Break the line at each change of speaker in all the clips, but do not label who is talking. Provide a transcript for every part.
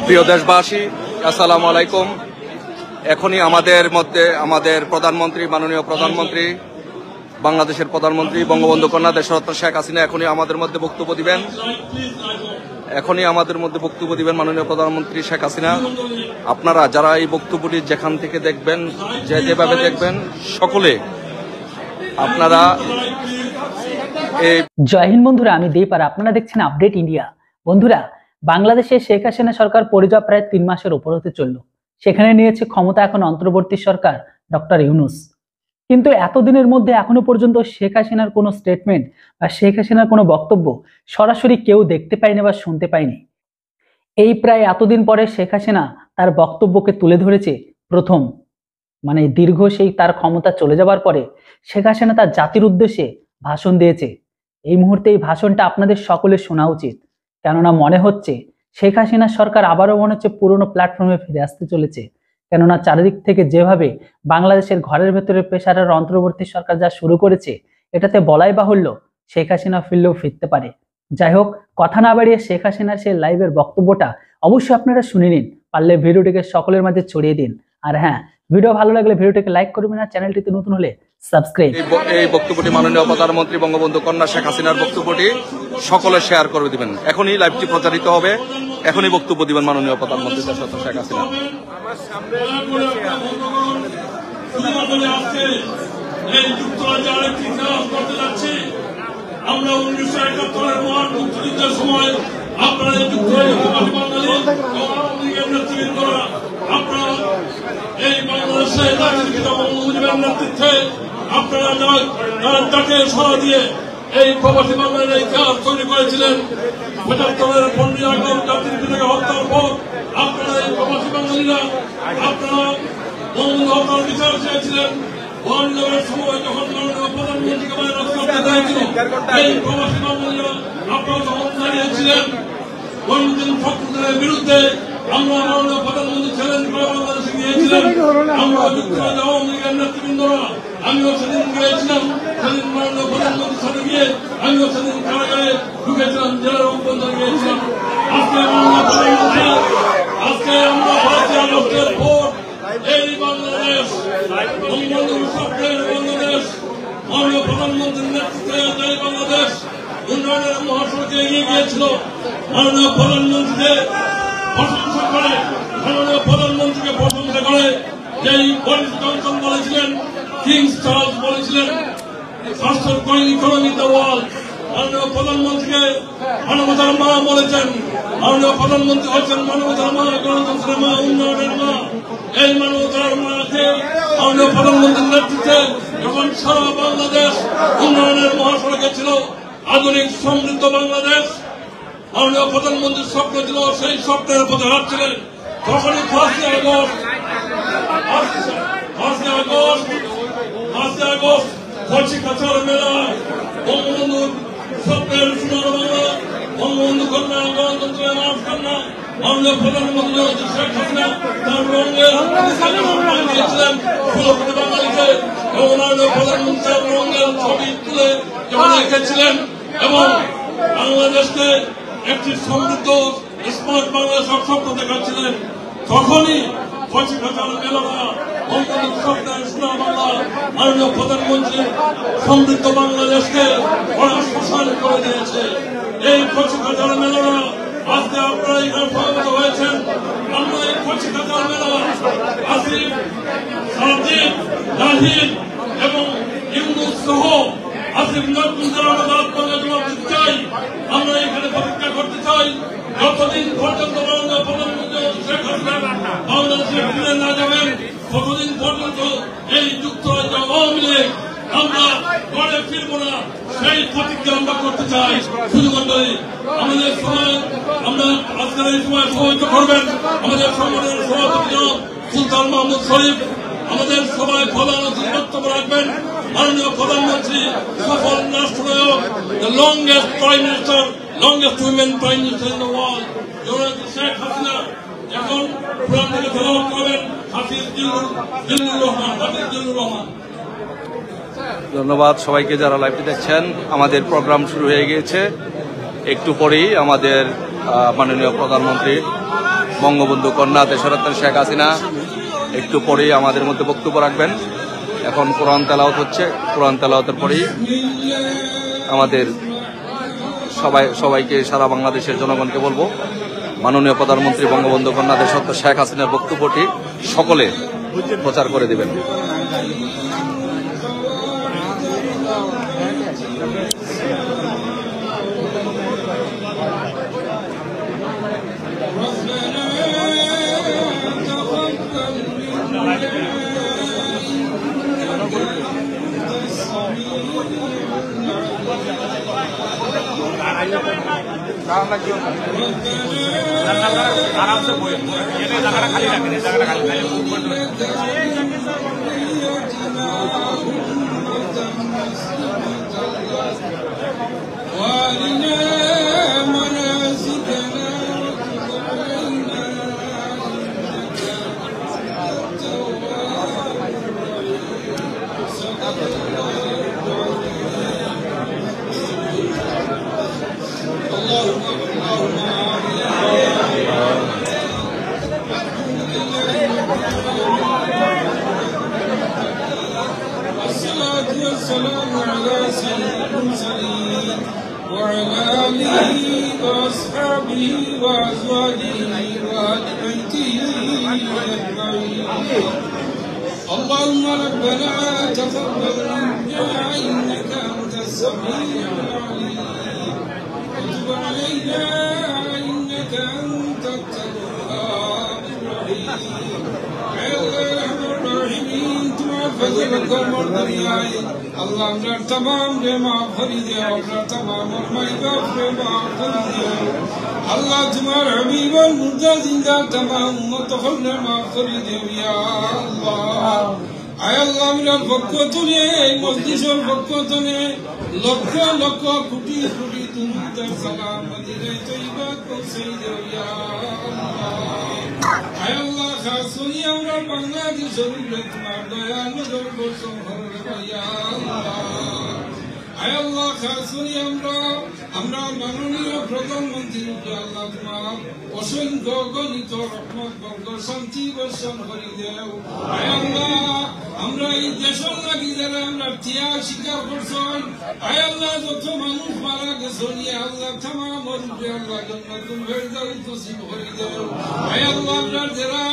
প্রিয় দেশবাসী, আসসালামু আলাইকুম। এখনই আমাদের মধ্যে আমাদের প্রধানমন্ত্রী, মাননীয় প্রধানমন্ত্রী, বাংলাদেশের প্রধানমন্ত্রী বঙ্গবন্ধু কন্যা দেশরত্ন শেখ হাসিনা এখনই আমাদের মধ্যে বক্তব্য দিবেন। মাননীয় প্রধানমন্ত্রী শেখ হাসিনা। আপনারা যারা এই বক্তব্যটি যেখান থেকে দেখবেন, যেভাবে দেখবেন, সকলে আপনারা
জয় হিন্দ বন্ধুরা, আমি দীপ আর আপনারা দেখছেন আপডেট ইন্ডিয়া। বন্ধুরা, বাংলাদেশে শেখ হাসিনা সরকার পরিচয় প্রায় 3 মাসের উপর হতে চলল। সেখানে নিয়েছে ক্ষমতা এখন অন্তর্বর্তী সরকার ডক্টর ইউনূস। কিন্তু এতদিনের মধ্যে এখনো পর্যন্ত শেখ হাসিনার কোনো স্টেটমেন্ট বা শেখ হাসিনার কোনো বক্তব্য সরাসরি কেউ দেখতে পায়নি বা শুনতে পায়নি। এই প্রায় এতদিন পরে শেখ হাসিনা তার বক্তব্যকে তুলে ধরেছে প্রথম, মানে দীর্ঘ সেই তার ক্ষমতা চলে যাবার পরে শেখ হাসিনা তার জাতির উদ্দেশ্যে ভাষণ দিয়েছে। এই মুহূর্তে এই ভাষণটা আপনাদের সকলের শোনা উচিত, কেননা মনে হচ্ছে শেখ হাসিনা সরকার আবারও মনে হচ্ছে পুরনো প্ল্যাটফর্মে ফিরে আসতে চলেছে। কেননা চারিদিক থেকে যেভাবে বাংলাদেশের ঘরের ভেতরে প্রেসারের অন্তর্বর্তী সরকার যা শুরু করেছে, এটাতে বলাই বাহুল্য শেখ হাসিনা ফিরলেও ফিরতে পারে। যাই হোক, কথা না বাড়িয়ে শেখ হাসিনার সেই লাইভের বক্তব্যটা অবশ্যই আপনারা শুনে নিন, পারলে ভিডিওটিকে সকলের মাঝে ছড়িয়ে দিন। আর হ্যাঁ, ভিডিও ভালো লাগলে ভিডিওটিকে লাইক করবেন, আর চ্যানেলটিতে নতুন হলে সাবস্ক্রাইব।
এই বক্তব্যটি মাননীয় প্রধানমন্ত্রী বঙ্গবন্ধু কন্যা শেখ হাসিনার বক্তব্যটি সকলে শেয়ার করে দিবেন। এখনই লাইভটি প্রচারিত হবে, এখনই বক্তব্য দিবেন মাননীয় প্রধানমন্ত্রী দেশরত্ন শেখ হাসিনা।
আমরা 1971-এর মহান মুক্তিযুদ্ধের সময় আপনারা আপনারা এই বাংলাদেশের মুজিবের নেতৃত্বে আপনারা তাকে সরা দিয়ে এই প্রবাসী বাংলার ইতিহাস তৈরি করেছিলেন। 75-এর 15 আগস্ট জাতির পিতাকে হত্যার পর আপনারা এই প্রবাসী বাঙালিরা আপনারা বঙ্গবন্ধু হত্যার বিচার চেয়েছিলেন। মহানগরের সময় যখন মাননীয় প্রধানমন্ত্রীকে এই প্রবাসী বাঙালিরা আপনারা যখন দাঁড়িয়েছিলেন গণতন্ত্র ফখরুদ্দিনের বিরুদ্ধে, আমরা মাননীয় প্রধানমন্ত্রী চ্যালেঞ্জ করে বাংলাদেশে গিয়েছিলেন। আমরা যুক্তরাজ্য আওয়ামী লীগের নেতৃবৃন্দরা আমিও সেদিন গিয়েছিলাম। সেদিন মাননীয় প্রধানমন্ত্রীর সাথে গিয়ে আমিও সেদিন কারাগারে ঢুকেছিলাম, জেলার অভ্যন্তরে গিয়েছিলাম। আজকে মাননীয় প্রধানমন্ত্রী, আজকে আমরা 5 আগস্টের পর এই বাংলাদেশ বঙ্গবন্ধুর স্বপ্নের বাংলাদেশ, মাননীয় প্রধানমন্ত্রীর নেতৃত্বে এই বাংলাদেশ উন্নয়নের মহাসড়কে এগিয়ে গিয়েছিল। মাননীয় প্রধানমন্ত্রীকে প্রশংসা করে, যেই বরিস জনসন বলেছিলেন, কিংস চার্লস বলেছিলেন, ফাস্টার growing economy in the world. মাননীয় প্রধানমন্ত্রীকে মানবতার মা বলেছেন। মাননীয় প্রধানমন্ত্রী হচ্ছেন মানবতার মা, গণতন্ত্রের মা, উন্নয়নের মা। এই মানবতার মাকে মাননীয় প্রধানমন্ত্রীর নেতৃত্বে যখন সারা বাংলাদেশ উন্নয়নের মহাসড়কে ছিল, আধুনিক সমৃদ্ধ বাংলাদেশ, মাননীয় প্রধানমন্ত্রীর স্বপ্ন ছিল, সেই স্বপ্নের পথে হাঁটছিলেন। তখনই 5 আগস্ট কচিকাচার মেলা, বঙ্গবন্ধুর স্বপ্নের সোনার বাংলা, বঙ্গবন্ধু কন্যা, গণতন্ত্রের মাঠ কন্যা, মাননীয় প্রধানমন্ত্রী শেখ হাসিনা তার রঙের দিয়েছিলেন 16 কোটি বাঙালিকে, এবং মাননীয় প্রধানমন্ত্রী তার রঙের ছবি তুলে যখন রেখেছিলেন এবং বাংলাদেশকে একটি সমৃদ্ধ স্মার্ট বাংলাদেশ স্বপ্ন দেখাচ্ছিলেন, তখনই কচিকাচার মেলারা বঙ্গবন্ধুর স্বপ্নের সোনার বাংলা, মাননীয় প্রধানমন্ত্রী সমৃদ্ধ বাংলাদেশকে শ্মশান করে দিয়েছে। এই কচিকাচার মেলারা আজকে আপনারা এখানে সমবেত হয়েছেন। আমরা এই কচিকাচার মেলা আসিফ, সাজিদ, জাহিদ এবং ইউনূস সহ আসিফ নজরুল যারা আমাদের আপনাদের জবাব দিতে চাই, আমরা এখানে প্রতিজ্ঞা করতে চাই, যতদিন পর্যন্ত মাননীয় প্রধানমন্ত্রী শেখ হাসিনা বাংলাদেশে ফিরে না যাবেন, ততদিন পর্যন্ত এই যুক্তরাজ্য আওয়ামী লীগ আমরা ঘরে ফিরবো না, সেই প্রতিজ্ঞা আমরা করতে চাই। শুধুমাত্র আমাদের সময় আমরা আজকের এই সময় সহায়তা করবেন আমাদের সংগঠনের সভাপতি সুলতান মাহমুদ শরীফ, আমাদের সবাই প্রধান অতিথি বক্তব্য রাখবেন মাননীয় প্রধানমন্ত্রী, সফল রাষ্ট্রনায়ক, the longest prime minister, longest women prime minister in the world, Sheikh Hasina. এখন কোরআন থেকে তেলাওয়াত করবেন হাফিজ জিল্লুর রহমান।
ধন্যবাদ সবাইকে যারা লাইভটি দেখছেন। আমাদের প্রোগ্রাম শুরু হয়ে গিয়েছে, একটু পরেই আমাদের মাননীয় প্রধানমন্ত্রী বঙ্গবন্ধু কন্যা দেশরত্ন শেখ হাসিনা একটু পরেই আমাদের মধ্যে বক্তব্য রাখবেন। এখন কোরআন তেলাওয়াত হচ্ছে, কোরআন তেলাওয়াতের পরেই আমাদের সবাইকে সারা বাংলাদেশের জনগণকে বলবো মাননীয় প্রধানমন্ত্রী বঙ্গবন্ধু কন্যা দেশরত্ন শেখ হাসিনার বক্তব্যটি সকলে প্রচার করে দিবেন।
والسلام على سيد المرسلين وعلى آله وأصحابه وأزواجه وأهل بيته أجمعين. اللهم ربنا تقبل منا إنك أنت السميع العليم وتب علينا إنك أنت التواب الرحيم. اللہ हमरा तमाम रे माफ करी दे, हमरा तमाम माई बाप रे माफ करी दे। अल्लाह तुम्हारे हबीब और मुर्दा जिंदा तमाम उम्मत को माफ करी दे या अल्लाह। आय अल्लाह मेरा पक्ष तुले मस्जिदर पक्ष तुले लक्ष लक्ष कोटि कोटि तुमते सलाम मदीने तैयबा को सही दे या अल्लाह। आय अल्लाह खासुनी हमरा बांग्लादेश जरूर तुम्हार दया नजर बरसों भर या अल्लाह। आय अल्लाह खासुनी हमरा माननीय प्रधानमंत्री আল্লাহ তোমার অসংখ্য গণিত রহমত বর্গ শান্তি বর্ষণ করে দেও। আয় আল্লাহ আমরা এই দেশের লাগি যারা আমরা ত্যাগ স্বীকার করছই, আয় আল্লাহ যত মানুষ মারা গেছেন আল্লাহ তামাম রূপে আল্লাহ জান্নাতুল ফেরদাউস নসিব করে দেও। আয় আল্লাহ আমরা যারা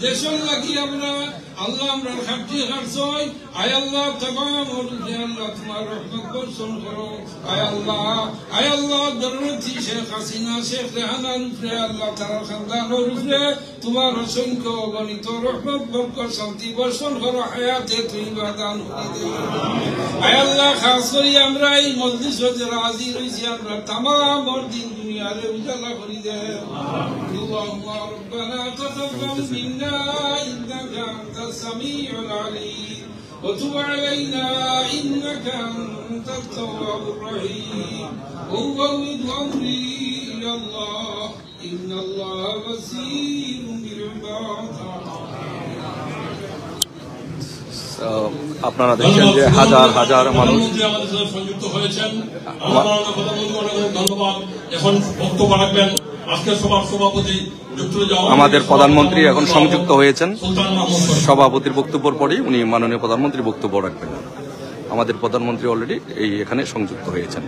দেশের লাগি আমরা আল্লাহ আমরা খাটি খাটছই, আয় আল্লাহ তামাম রূপে আল্লাহ তোমার রহমত বর্ষণ করো। আয় আল্লাহ দরুদি শেখ হাসিনা শেখ রেহানার উপরে আল্লাহ তাআলা খানদানের উপরে তোমার অসংখ্য গণিত রহমত বরকত শান্তি বর্ষণ করো, হায়াতে তৈয়বা দান করে দিও। আয় আল্লাহ খাস করে আমরা এই মজলিসে যারা হাজির হইছি আমরা तमाम দিন দুনিয়ারে উজালা করে দেও। আল্লাহুম্মা রাব্বানা তাকাব্বাল মিন্না ইন্নাকা আনতাস সামিউল আলিম وتب علينا إنك أنت التواب الرحيم. وأفوض أمري إلى الله إن الله بصير بالعباد.
আপনারা দেখছেন যে হাজার হাজার মানুষ
আমাদের সাথে সংযুক্ত হয়েছেন। ধন্যবাদ। এখন বক্তব্য রাখবেন আজকের সভার সভাপতি
আমাদের প্রধানমন্ত্রী এখন সংযুক্ত হয়েছেন। সভাপতির বক্তব্যের পরেই উনি মাননীয় প্রধানমন্ত্রী বক্তব্য রাখবেন। আমাদের প্রধানমন্ত্রী অলরেডি এখানে সংযুক্ত হয়েছেন।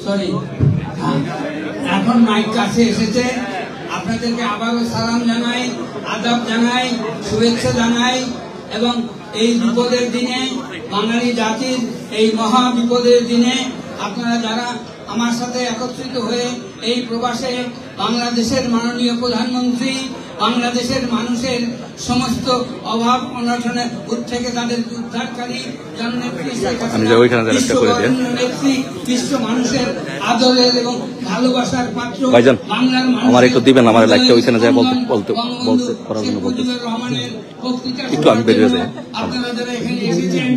সরি, এখন মাইক কাছে এসেছে। আপনাদেরকে আবারও সালাম জানাই, আদাব জানাই, শুভেচ্ছা জানাই এবং এই বিপদের দিনে বাঙালি জাতির এই মহা বিপদের দিনে আপনারা যারা আমার সাথে একত্রিত হয়ে এই প্রবাসে বাংলাদেশের মাননীয় প্রধানমন্ত্রী বাংলাদেশের মানুষের সমস্ত অভাব অনটনে থেকে তাদের উদ্ধারকারী জননেত্রী শেখ নেত্রী বিশ্ব মানুষের আদরের এবং ভালোবাসার পাত্র বাংলার
আমার একটু দিবেন, আমার লাইকটা ওইখানে যায়
রহমানের
একটু আমি বেরিয়ে যাই।
আপনারা যারা এখানে এসেছেন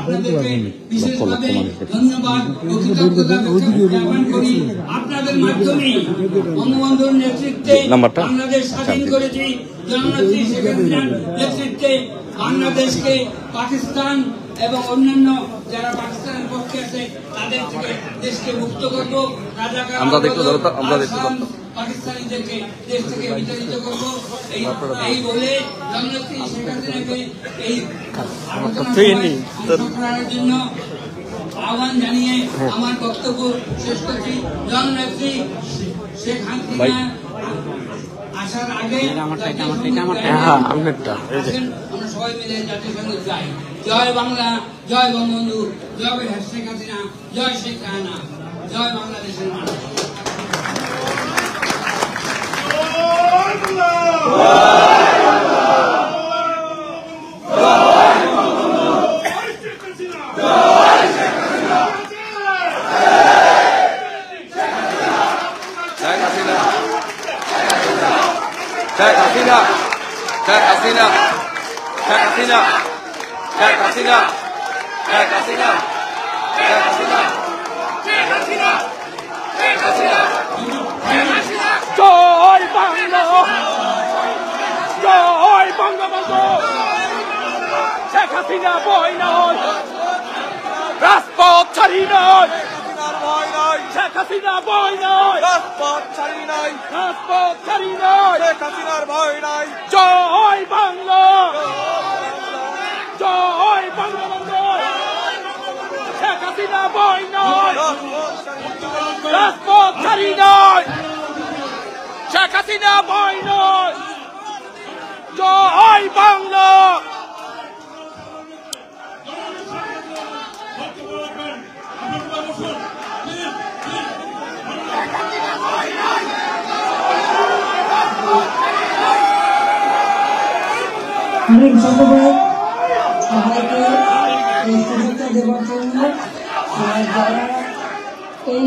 আপনাদেরকে বিশেষভাবে ধন্যবাদ ও কৃতজ্ঞতা জ্ঞাপন করি। আপনাদের মাধ্যমে বঙ্গবন্ধুর নেতৃত্বে বাংলাদেশ স্বাধীন করেছি। জননেত্রী শেখ হাসিনার নেতৃত্বে বাংলাদেশকে পাকিস্তান এবং অন্যান্য যারা পাকিস্তানের পক্ষে আছে তাদের থেকে দেশকে মুক্ত করব। রাজাকার পাকিস্তানিদেরকে দেশ থেকে বিতাড়িত করব। এই বলে জননেত্রী শেখ হাসিনাকে এই অংশগ্রহণের জন্য আহ্বান জানিয়ে আমার বক্তব্য শেষ করছি। জননেত্রী শেখ হাসিনা আসার আগে আমরা সবাই মিলে জাতীয় সঙ্গীত গাই। জয় বাংলা, জয় বঙ্গবন্ধু, জয় শেখ হাসিনা, জয় শেখ হাসিনা, জয় বাংলাদেশের মানুষ।
Sheikh Hasina, Sheikh Hasina, Sheikh Hasina, Sheikh Hasina, Sheikh Hasina, Sheikh Hasina, Sheikh Hasina, Sheikh Hasina, Joy Bangla, Joy Bangabandhu, Sheikh Hasina boy noy, Rasport chari noy, Sheikh Hasina boy noy, Rasport chari noy, Rasport chari noy, Sheikh Hasinaর ভয় নাই। জয় বাংলা, জয় বঙ্গবন্ধু, শেখ হাসিনা ভয় নয়, রাজপথ ছাড়ি নয়, শেখ হাসিনা ভয় নয়। জয় বাংলা।
অনেক ধন্যবাদ সবাইকে এই সুযোগটা দেওয়ার জন্য। যারা এই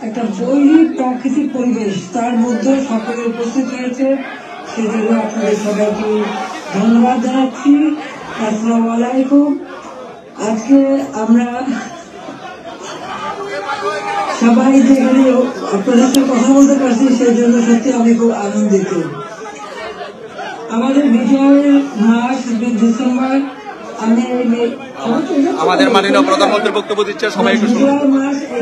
একটা বৈরী প্রাকৃতিক পরিবেশ তার মধ্যে সকলে উপস্থিত হয়েছে সেজন্য আপনাদের সবাইকে ধন্যবাদ জানাচ্ছি। আসসালামু আলাইকুম। আজকে আমরা সবাই যেখানে আপনাদের সাথে কথা বলতে পারছি সেই জন্য সত্যি আমি খুব আনন্দিত। আমাদের বিজয়ের মাস ডিসেম্বর,
আমাদের মাননীয় প্রধানমন্ত্রীর বক্তব্য দিচ্ছে, সবাই একটু শুনুন।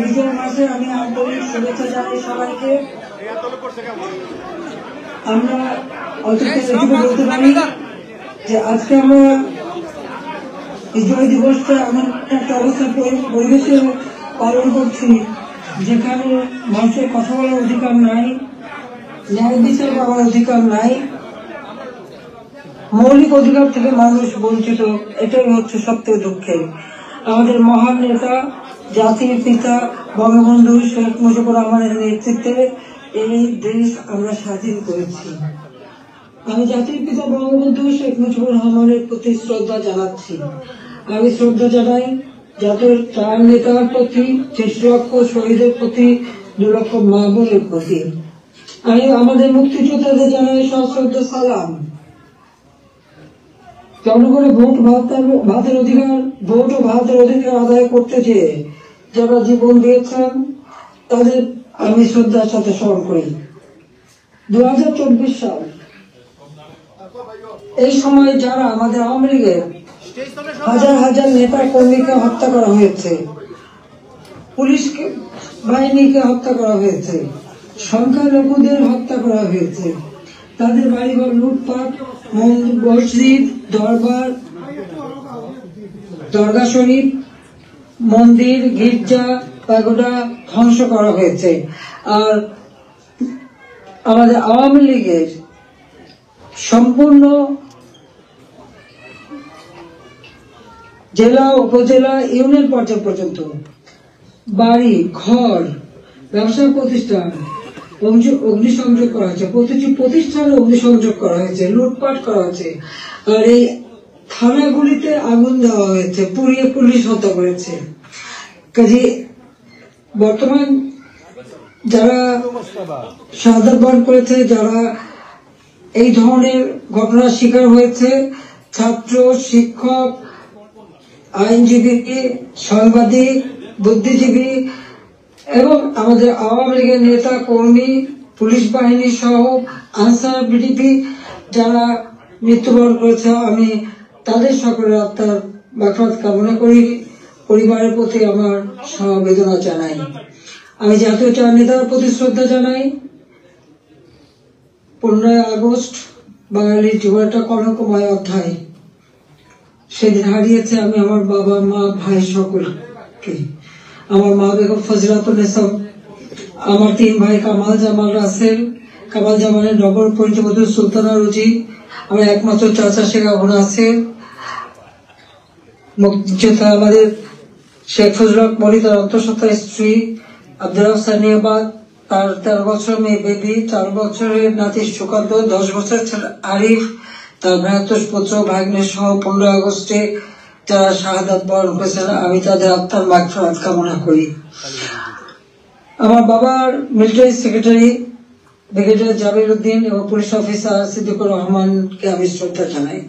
বিজয় মাসে আমি আন্তরিক শুভেচ্ছা জানাই সবাইকে। আমরা বলতে পারি যে আজকে আমরা বিজয় দিবসটা এমন একটা অবস্থা পরিবেশে পালন করছি যেখানে মানুষের কথা বলার অধিকার নাই, ন্যায় বিচার পাওয়ার অধিকার নাই, মৌলিক অধিকার থেকে মানুষ বঞ্চিত। এটাই হচ্ছে সবথেকে দুঃখের। আমাদের মহান নেতা জাতির পিতা বঙ্গবন্ধু শেখ মুজিবুর রহমানের নেতৃত্বে এই দেশ আমরা স্বাধীন করেছি। আমি জাতির পিতা বঙ্গবন্ধু শেখ মুজিবুর রহমানের প্রতি শ্রদ্ধা জানাচ্ছি। আমি শ্রদ্ধা জানাই জাতির চার নেতার প্রতি, 6 লক্ষ শহীদের প্রতি, 2 লক্ষ মা বোনের প্রতি। আমি আমাদের মুক্তিযোদ্ধাদের জানাই সশ্রদ্ধ সালাম। জনগণের ভোট ভাতের অধিকার, ভোট ও ভাতের অধিকার আদায় করতে চেয়ে যারা জীবন দিয়েছেন তাদের আমি শ্রদ্ধার সাথে স্মরণ করি। 2024 সাল, এই সময় যারা আমাদের আওয়ামী লীগের হাজার হাজার নেতা কর্মীকে হত্যা করা হয়েছে, পুলিশ বাহিনীকে হত্যা করা হয়েছে, সংখ্যালঘুদের হত্যা করা হয়েছে, তাদের বাড়িঘর লুটপাট, মসজিদ, দরগা শরীফ, মন্দির, গির্জা, প্যাগোডা ধ্বংস করা হয়েছে। আর আমাদের আওয়ামী লীগের সম্পূর্ণ জেলা, উপজেলা, ইউনিয়ন পর্যায় পর্যন্ত বাড়ি ঘর, ব্যবসা প্রতিষ্ঠান, অগ্নিসংযোগ করা হয়েছে, প্রতিটি প্রতিষ্ঠানে অগ্নিসংযোগ করা হয়েছে, লুটপাট করা হয়েছে, আর এই থানাগুলিতে আগুন দেওয়া হয়েছে, পুড়িয়ে পুলিশ হত্যা করেছে। কাজে বর্তমান যারা শাহাদাত বরণ করেছে, যারা এই ধরনের ঘটনার শিকার হয়েছে, ছাত্র, শিক্ষক, আইনজীবী, সাংবাদিক, বুদ্ধিজীবী এবং আমাদের আওয়ামী লীগের নেতা কর্মী, পুলিশ বাহিনী সহ আনসার বিডিপি যারা মৃত্যুবরণ করেছে, আমি তাদের সকলের আত্মার মাগফিরাত কামনা করি, পরিবারের প্রতি আমার সমবেদনা জানাই। আমি জাতীয় চার নেতার প্রতি শ্রদ্ধা জানাই। 15 আগস্ট বাঙালির জীবন একটা কলঙ্কময় অধ্যায়। সেদিন হারিয়েছে আমি আমার বাবা, মা, ভাই সকলকে। আমার মা বেগম ফজিলাতুন্নেসা, আমার 3 ভাই কামাল জামাল রাসেল, কামাল জামালের নগর পরিচয় সুলতানা রুজি, আমার একমাত্র চাচা শেখ আবু নাসের, মুক্তিযোদ্ধা আমাদের শেখ ফজলুল হক মনি, তার অন্তঃসত্ত্বা স্ত্রী আব্দুল রাউফ সানিয়াবাদ, তার 13 বছর মেয়ে বেবি, 4 বছরের নাতি সুকান্ত, 10 বছরের ছেলে আরিফ, তার ভ্রাতুষ পুত্র ভাগ্নে সহ 15 আগস্টে যারা শাহাদাত বরণ করেছেন, আমি তাদের আত্মার মাগফিরাত কামনা করি। আমার বাবার মিলিটারি সেক্রেটারি ব্রিগেডিয়ার জাবির উদ্দিন এবং পুলিশ অফিসার সিদ্দিকুর রহমানকে আমি শ্রদ্ধা জানাই।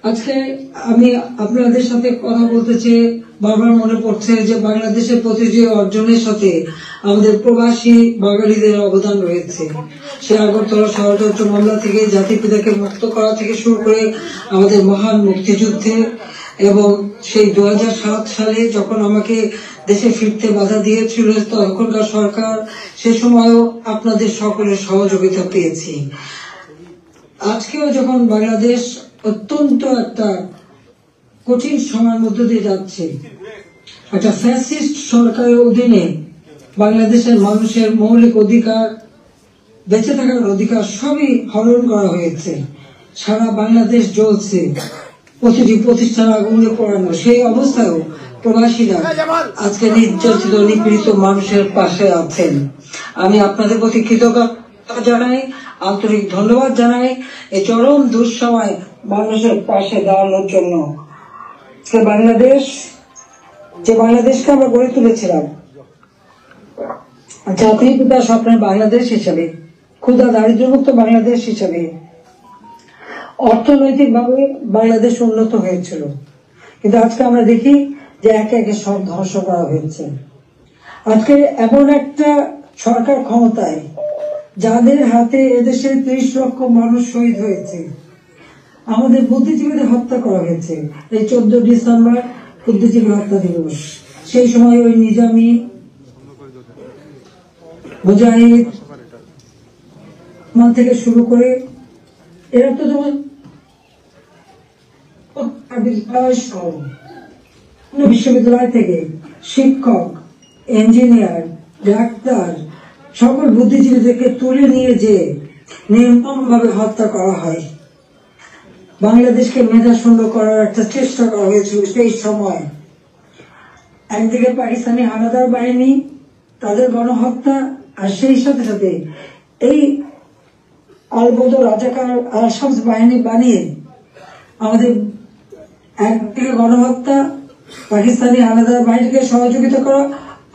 আজকে আমি আপনাদের সাথে কথা বলতে চেয়ে বারবার মনে পড়ছে যে বাংলাদেশের প্রতিটি অর্জনের সাথে আমাদের প্রবাসী বাঙালিদের অবদান রয়েছে। সে আগরতলা ষড়যন্ত্র মামলা থেকে জাতিপিতাকে মুক্ত করা থেকে শুরু করে আমাদের মহান মুক্তিযুদ্ধে, এবং সেই 2007 সালে যখন আমাকে দেশে ফিরতে বাধা দিয়েছিল তখনকার সরকার, সে সময়ও আপনাদের সকলের সহযোগিতা পেয়েছি। আজকেও যখন বাংলাদেশ অত্যন্ত একটা কঠিন সময়ের মধ্য দিয়ে যাচ্ছে, একটা ফ্যাসিস্ট সরকারের অধীনে বাংলাদেশের মানুষের মৌলিক অধিকার, বেঁচে থাকার অধিকার সবই হরণ করা হয়েছে। সারা বাংলাদেশ জ্বলছে, প্রতিটি প্রতিষ্ঠান আগুনে পোড়ানো। সেই অবস্থায়ও প্রবাসীরা আজকে নির্যাতিত নিপীড়িত মানুষের পাশে আছেন। আমি আপনাদের প্রতি কৃতজ্ঞতা জানাই, আন্তরিক ধন্যবাদ জানাই এই চরম দুঃসময় মানুষের পাশে দাঁড়ানোর জন্য। যে বাংলাদেশকে আমরা গড়ে তুলেছিলাম জাতির পিতা স্বপ্নের বাংলাদেশ হিসেবে, ক্ষুধা দারিদ্র্যমুক্ত বাংলাদেশ হিসেবে, অর্থনৈতিকভাবে বাংলাদেশ উন্নত হয়েছিল, কিন্তু আজকে আমরা দেখি যে একে একে সব ধ্বংস করা হয়েছে। আজকে এমন একটা সরকার ক্ষমতায় যাদের হাতে এদেশের 30 লক্ষ মানুষ শহীদ হয়েছে, আমাদের বুদ্ধিজীবীদের হত্যা করা হয়েছে। এই 14 ডিসেম্বর বুদ্ধিজীবী হত্যা দিবস, সেই সময় ওই নিজামী, মুজাহিদ থেকে শুরু করে এরা তো যেমন বিশ্ববিদ্যালয় থেকে শিক্ষক, ইঞ্জিনিয়ার, ডাক্তার সকল বুদ্ধিজীবীদেরকে তুলে নিয়ে যে নির্মমভাবে হত্যা করা হয়, বাংলাদেশকে মেধাশূন্য করার একটা চেষ্টা করা হয়েছিল সেই সময়। একদিকে পাকিস্তানি হানাদার বাহিনী, তাদের গণহত্যা, আর সেই সাথে সাথে এই আলবদর রাজাকার আল-শামস বাহিনী বানিয়ে আমাদের একদিকে গণহত্যা, পাকিস্তানি হানাদার বাহিনীকে সহযোগিতা করা,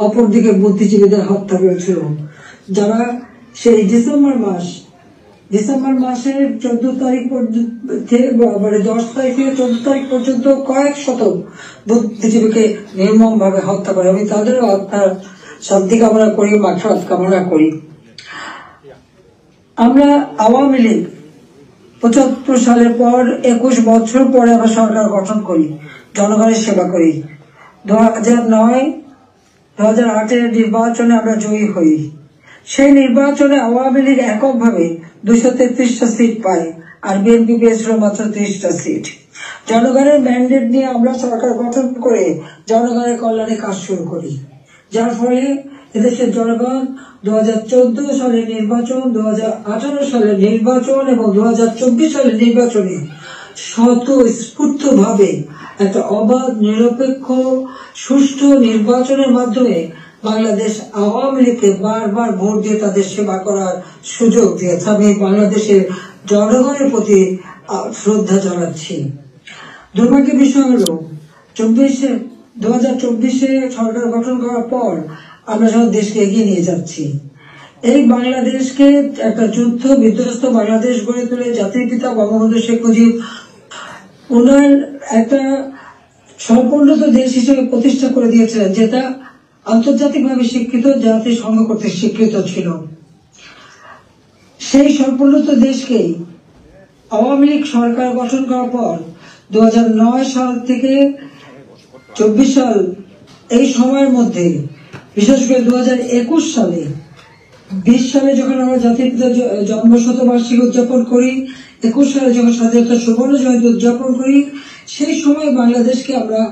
অপরদিকে বুদ্ধিজীবীদের হত্যা করেছিল, যারা সেই ডিসেম্বর মাসের 14 তারিখ থেকে 10 তারিখ থেকে 14 তারিখ পর্যন্ত কয়েক শত বুদ্ধিজীবীকে নির্মম ভাবে হত্যা করে। আমি তাদেরও হত্যার শান্তি কামনা করি, মাগফিরাত কামনা করি। আমরা আওয়ামী লীগ 75 সালের পর 21 বছর পরে আমরা সরকার গঠন করি, জনগণের সেবা করি। 2008-এর নির্বাচনে আমরা জয়ী হই। সেই নির্বাচনে আওয়ামী লীগ এককভাবে 233টা সিট পায়, আর বিএনপি পেয়েছিল মাত্র 30টা সিট। জনগণের ম্যান্ডেট নিয়ে আমরা সরকার গঠন করে জনগণের কল্যাণে কাজ শুরু করি, যার ফলে এদেশের জনগণ 2014 সালের নির্বাচন, 2018 সালের নির্বাচন এবং 2024 সালের নির্বাচনে স্বতঃস্ফূর্ত ভাবে একটা অবাধ, নিরপেক্ষ, সুষ্ঠু নির্বাচনের মাধ্যমে বাংলাদেশ আওয়ামী লীগকে বারবার ভোট দিয়ে তাদের সেবা করার সুযোগ দিয়েছে। আমি বাংলাদেশের জনগণের প্রতি শ্রদ্ধা জানাচ্ছি। দুর্ভাগ্যের বিষয় হলো 2024 সরকার গঠন করার পর আমরা সব দেশকে এগিয়ে নিয়ে যাচ্ছি। এই বাংলাদেশকে একটা যুদ্ধ বিধ্বস্ত বাংলাদেশ গড়ে তুলে জাতির পিতা বঙ্গবন্ধু শেখ মুজিব উন্নয়ন একটা সর্বোন্নত দেশ হিসেবে প্রতিষ্ঠা করে দিয়েছিলেন, যেটা আন্তর্জাতিকভাবে স্বীকৃত, জাতিসংঘ কর্তৃক স্বীকৃত ছিল। সেই সর্বোন্নত দেশকেই আওয়ামী লীগ সরকার গঠন করার পর 2009 সাল থেকে 24 সাল এই সময়ের মধ্যে, বিশেষ করে 2021 সালে 20 সালে যখন আমরা জাতির পিতার জন্ম শতবার্ষিকী উদযাপন করি, 21 সালে যখন স্বাধীনতা সুবর্ণ জয়ন্তী উদযাপন করি, সেই সময় বাংলাদেশকে আমরা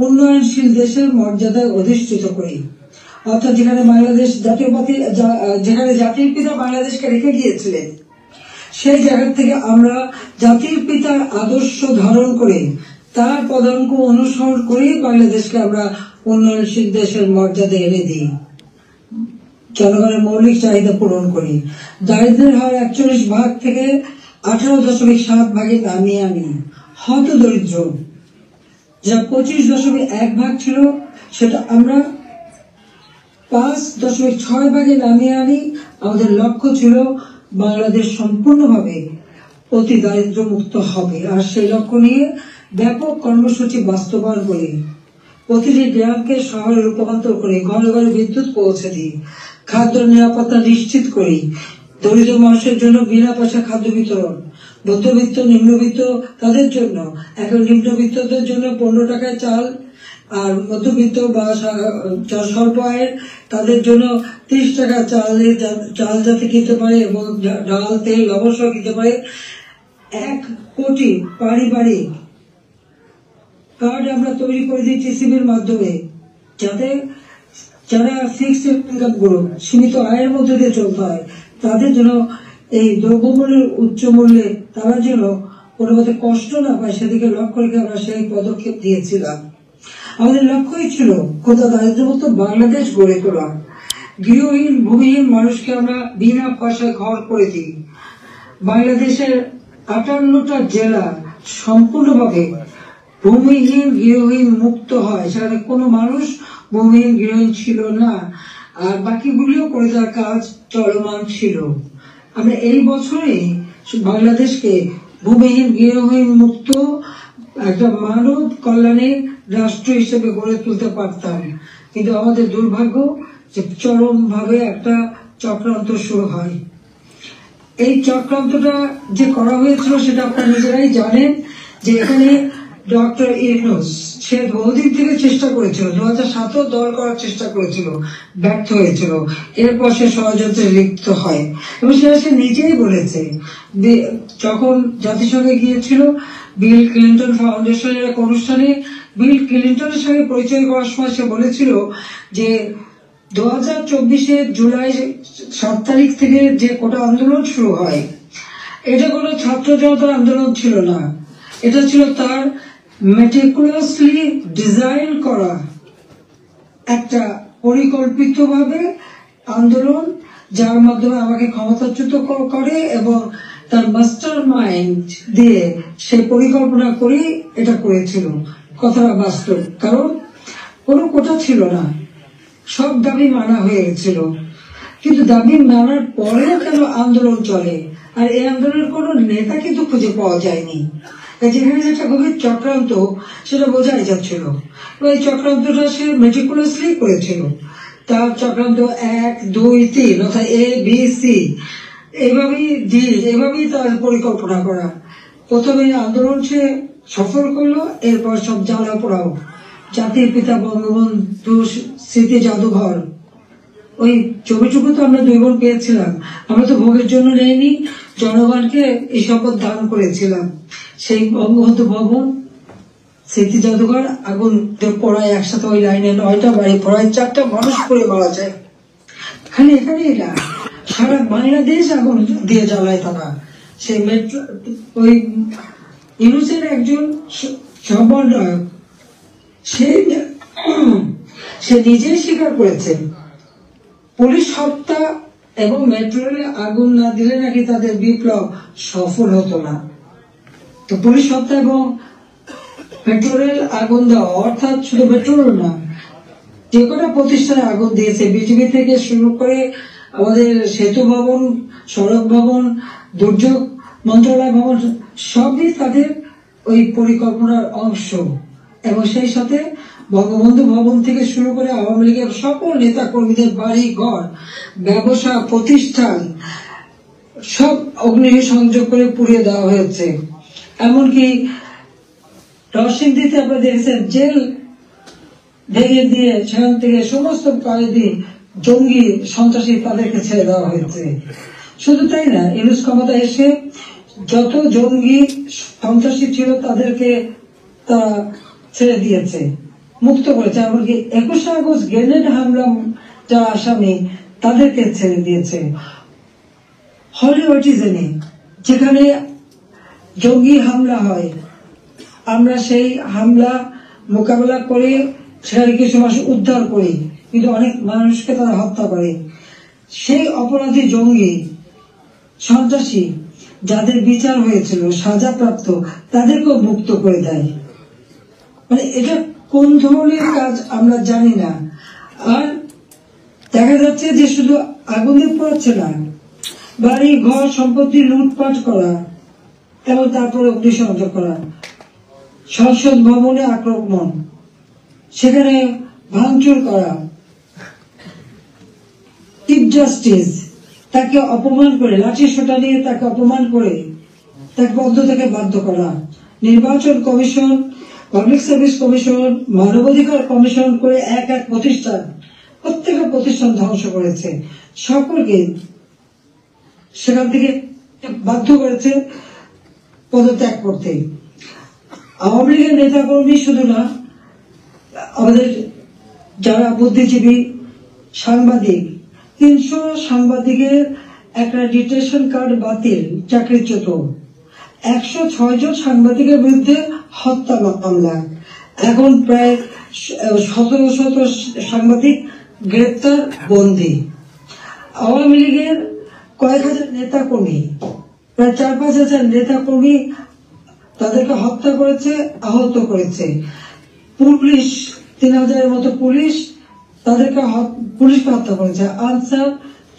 উন্নয়নশীল দেশের মর্যাদায় অধিষ্ঠিত করি। অর্থাৎ যেখানে বাংলাদেশ যেখানে জাতির পিতা বাংলাদেশকে রেখে গিয়েছিলেন, সেই জায়গা থেকে আমরা জাতির পিতার আদর্শ ধারণ করে তার পদাঙ্ক অনুসরণ করে বাংলাদেশকে আমরা উন্নয়নশীল দেশের মর্যাদা এনে দিই, জনগণের মৌলিক চাহিদা পূরণ করি। দারিদ্র্যের হার 41 ভাগ থেকে 18.7 ভাগে নামিয়ে আনি। হত দরিদ্র যা 25.1 ভাগ ছিল, সেটা আমরা 5.6 ভাগে নামিয়ে আনি। আমাদের লক্ষ্য ছিল বাংলাদেশ সম্পূর্ণভাবে অতি দারিদ্র মুক্ত হবে, আর সেই লক্ষ্য নিয়ে ব্যাপক কর্মসূচি বাস্তবায়ন করি। প্রতিটি গ্রামকে শহরে রূপান্তর করে ঘরে ঘরে বিদ্যুৎ পৌঁছে দিই, খাদ্য নিরাপত্তা নিশ্চিত করি, দরিদ্র মানুষের জন্য বিনা পয়সা খাদ্য বিতরণ, মধ্যবিত্ত নিম্নবিত্ত তাদের জন্য, এখন নিম্নবিত্তদের জন্য 15 টাকায় চাল, আর মধ্যবিত্ত বা স্বল্প আয়ের তাদের জন্য 30 টাকা চাল যাতে কিনতে পারে এবং ডাল তেল লবণ সহ কিনতে পারে। 1 কোটি পারিবারিক কার্ড আমরা তৈরি করে দিই টিসিবির মাধ্যমে, যাতে যারা ফিক্সড ইনকাম গ্রুপ, সীমিত আয়ের মধ্যে দিয়ে চলতে হয়, তাদের জন্য এই দ্রব্যমূল্যের উচ্চ মূল্যে তারা যেন কোনো মতে কষ্ট না পায়, সেদিকে লক্ষ্য রেখে আমরা সেই পদক্ষেপ দিয়েছিলাম। আমাদের লক্ষ্যই ছিল কোথাও দারিদ্র্যমুক্ত বাংলাদেশ গড়ে তোলা। গৃহহীন ভূমিহীন মানুষকে আমরা বিনা পয়সায় ঘর করে দিই। বাংলাদেশের 58টা জেলা সম্পূর্ণভাবে ভূমিহীন গৃহহীন মুক্ত হয়, সেখানে কোনো মানুষ ভূমিহীন গৃহহীন ছিল না, আর বাকিগুলিও করে দেওয়ার কাজ চলমান ছিল। আমরা এই বছরে বাংলাদেশকে ভূমিহীন গৃহহীন মুক্ত একটা মানব কল্যাণের রাষ্ট্র হিসেবে গড়ে তুলতে পারতাম, কিন্তু আমাদের দুর্ভাগ্য যে চরম ভাবে একটা চক্রান্ত শুরু হয়। এই চক্রান্তটা যে করা হয়েছিল সেটা আপনারা নিজেরাই জানেন, যে এখানে ডক্টর ইউনূস সে বহুদিন থেকে চেষ্টা করেছিল, 2007 দল করার চেষ্টা করেছিল, ব্যর্থ হয়েছিল। এরপর সে ষড়যন্ত্রে লিপ্ত হয় এবং সে নিজেই বলেছে, যখন জাতিসংঘে গিয়েছিল বিল ক্লিন্টন ফাউন্ডেশনের এক অনুষ্ঠানে বিল ক্লিন্টনের সঙ্গে পরিচয় করার সময় সে বলেছিল যে 2024 জুলাই 7 তারিখ থেকে যে কোটা আন্দোলন শুরু হয়, এটা কোনো ছাত্র জনতার আন্দোলন ছিল না, এটা ছিল তার মেটিকুলাসলি ডিজাইন করা একটা পরিকল্পিতভাবে আন্দোলন, যার মাধ্যমে আমাকে ক্ষমতাচ্যুত করে এবং তার মাস্টার মাইন্ড দিয়ে সে পরিকল্পনা করে এটা করেছিল। কথাটা বাস্তব, কারণ কোনো কোটা ছিল না, সব দাবি মানা হয়ে গেছিল, কিন্তু দাবি মানার পরেও কেন আন্দোলন চলে, আর এই আন্দোলনের কোনো নেতা কিন্তু খুঁজে পাওয়া যায়নি। যেখানে যেটা গভীর চক্রান্ত সেটা বোঝাই যাচ্ছিল। এই চক্রান্তটা সে মেটিকুলাসলি করেছিল। তার চক্রান্ত 1, 2, 3 অর্থাৎ ABC এভাবেই তার পরিকল্পনা করা। প্রথমে আন্দোলন সে সফল করলো, এরপর সব জ্বালা পোড়াও। জাতির পিতা বঙ্গবন্ধু স্মৃতি জাদুঘর, ওই ছবিটুকু তো আমরা 2 বোন পেয়েছিলাম, আমরা তো ভোগের জন্য নেইনি, জনগণকে এই শপথ দান করেছিলাম। সেই বঙ্গবন্ধু ভবন স্মৃতি জাদুঘর আগুন পড়ায় একসাথে, ওই লাইনে 9টা বাড়ি পড়ায় 4টা মানুষ পড়ে মারা যায়। খালি এখানেই না, সারা বাংলাদেশ আগুন দিয়ে জ্বালায় তারা। সেই মেট্রো ওই ইউনুসের একজন সমন্বয়ক, সে নিজেই স্বীকার করেছে পুলিশ হত্যা এবং মেট্রো রেলে আগুন না দিলে নাকি তাদের বিপ্লব সফল হতো না। তো পুলিশ হত্যা এবং মেট্রো রেল আগুন দেওয়া, অর্থাৎ শুধু মেট্রো রেল না, যে কটা প্রতিষ্ঠানে আগুন দিয়েছে, বিটিভি থেকে শুরু করে আমাদের সেতু ভবন, সড়ক ভবন, দুর্যোগ মন্ত্রণালয় ভবন, সবই তাদের ওই পরিকল্পনার অংশ। এবং সেই সাথে বঙ্গবন্ধু ভবন থেকে শুরু করে আওয়ামী লীগের সকল নেতা কর্মীদের বাড়ি ঘর, ব্যবসা প্রতিষ্ঠান সব অগ্নি সংযোগ করে পুড়িয়ে দেওয়া হয়েছে। এমনকি নরসিংদীতে আপনারা দেখেছেন জেল ভেঙে দিয়ে সেখান থেকে সমস্ত কয়েদি, জঙ্গি, সন্ত্রাসী তাদেরকে ছেড়ে দেওয়া হয়েছে। শুধু তাই না, ইউনূস ক্ষমতা এসে যত জঙ্গি সন্ত্রাসী ছিল তাদেরকে তারা ছেড়ে দিয়েছে, মুক্ত করেছে। এমনকি 21 আগস্ট গ্রেনেড হামলা যারা আসামি তাদেরকে ছেড়ে দিয়েছে। হলিউডিজনে যেখানে জঙ্গি হামলা হয়, আমরা সেই হামলা মোকাবেলা করে সেখানে কিছু মানুষ উদ্ধার করি, কিন্তু অনেক মানুষকে তারা হত্যা করে। সেই অপরাধী জঙ্গি সন্ত্রাসী যাদের বিচার হয়েছিল, সাজাপ্রাপ্ত, তাদেরকেও মুক্ত করে দেয়। মানে এটা কোন ধরনের কাজ আমরা জানি না। আর দেখা যাচ্ছে যে শুধু আগুনে পড়ছে না, বাড়ি ঘর সম্পত্তি লুটপাট করা এবং তারপরে অগ্নিসংযোগ করা, সংসদ ভবনে আক্রমণ, সেখানে ভাঙচুর করা, চিফ জাস্টিস তাকে অপমান করে, লাঠি সোটা নিয়ে তাকে অপমান করে তাকে পদ থেকে বাধ্য করা, নির্বাচন কমিশন, পাবলিক সার্ভিস কমিশন, মানবাধিকার কমিশন করে এক এক প্রতিষ্ঠান, প্রত্যেকটা প্রতিষ্ঠান ধ্বংস করেছে, সকলকে সেখান থেকে বাধ্য করেছে পদত্যাগ করতে। আওয়ামী লীগের নেতা কর্মী শুধু না, আমাদের যারা বুদ্ধিজীবী, সাংবাদিক, 300 সাংবাদিকের অ্যাক্রেডিটেশন কার্ড বাতিল, চাকরিচ্যুত, 106 জন সাংবাদিকের বিরুদ্ধে হত্যা মামলা, এখন প্রায় 1700 সাংবাদিক গ্রেপ্তার, বন্দী। আওয়ামী লীগের কয়েক হাজার নেতা কর্মী, প্রায় 4-5 হাজার নেতা কর্মী তাদেরকে হত্যা করেছে, আহত করেছে। পুলিশ 3000-এর মতো পুলিশ তাদেরকে পুলিশকে হত্যা করেছে। আনসার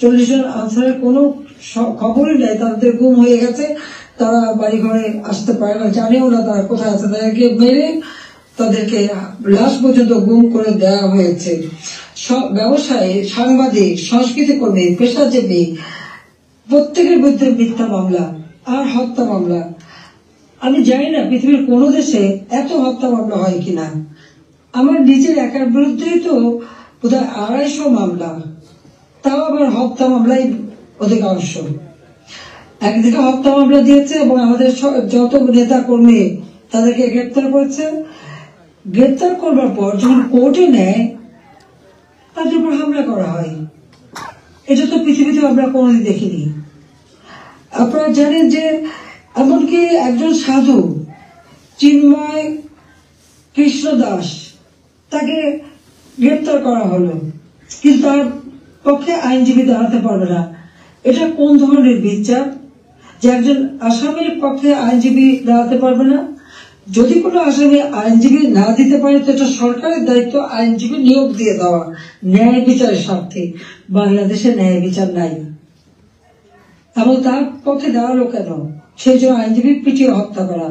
40 জন আনসারের কোনো খবরই নেই, তাদের গুম হয়ে গেছে, তারা বাড়ি ঘরে আসতে পারে না, জানেও না তারা কোথায় আছে, তাদেরকে মেরে তাদেরকে লাশ পর্যন্ত গুম করে দেওয়া হয়েছে। ব্যবসায়ী, সাংবাদিক, সংস্কৃতি কর্মী, পেশাজীবী প্রত্যেকের বিরুদ্ধে মিথ্যা মামলা আর হত্যা মামলা। আমি জানি না পৃথিবীর কোন দেশে এত হত্যা মামলা হয় কিনা। আমার নিজের একার বিরুদ্ধেই তো বোধহয় 250 মামলা, তাও আবার হত্যা মামলাই অধিকাংশ। একদিকে হত্যা মামলা দিয়েছে এবং আমাদের যত নেতা কর্মী তাদেরকে গ্রেপ্তার করেছে। গ্রেপ্তার করবার পর যখন কোর্টে নেয়, তাদের উপর হামলা করা হয়। এটা তো পৃথিবীতে আমরা কোনোদিন দেখিনি। আপনারা জানেন যে এমনকি একজন সাধু চিন্ময় কৃষ্ণ দাস, তাকে গ্রেপ্তার করা হলো, কিন্তু তার পক্ষে আইনজীবী দাঁড়াতে পারবে না। এটা কোন ধরনের বিচার যে একজন আসামির পক্ষে আইনজীবী দাঁড়াতে পারবে না? যদি কোনো আসামি আইনজীবী না দিতে পারে তো এটা সরকারের দায়িত্ব আইনজীবী নিয়োগ দিয়ে দেওয়া, ন্যায় বিচারের স্বার্থে। বাংলাদেশে ন্যায় বিচার নাই, এবং তার পক্ষে দাঁড়ালো কেন? সেই জন্য আইনজীবী পিটিয়ে হত্যা করা।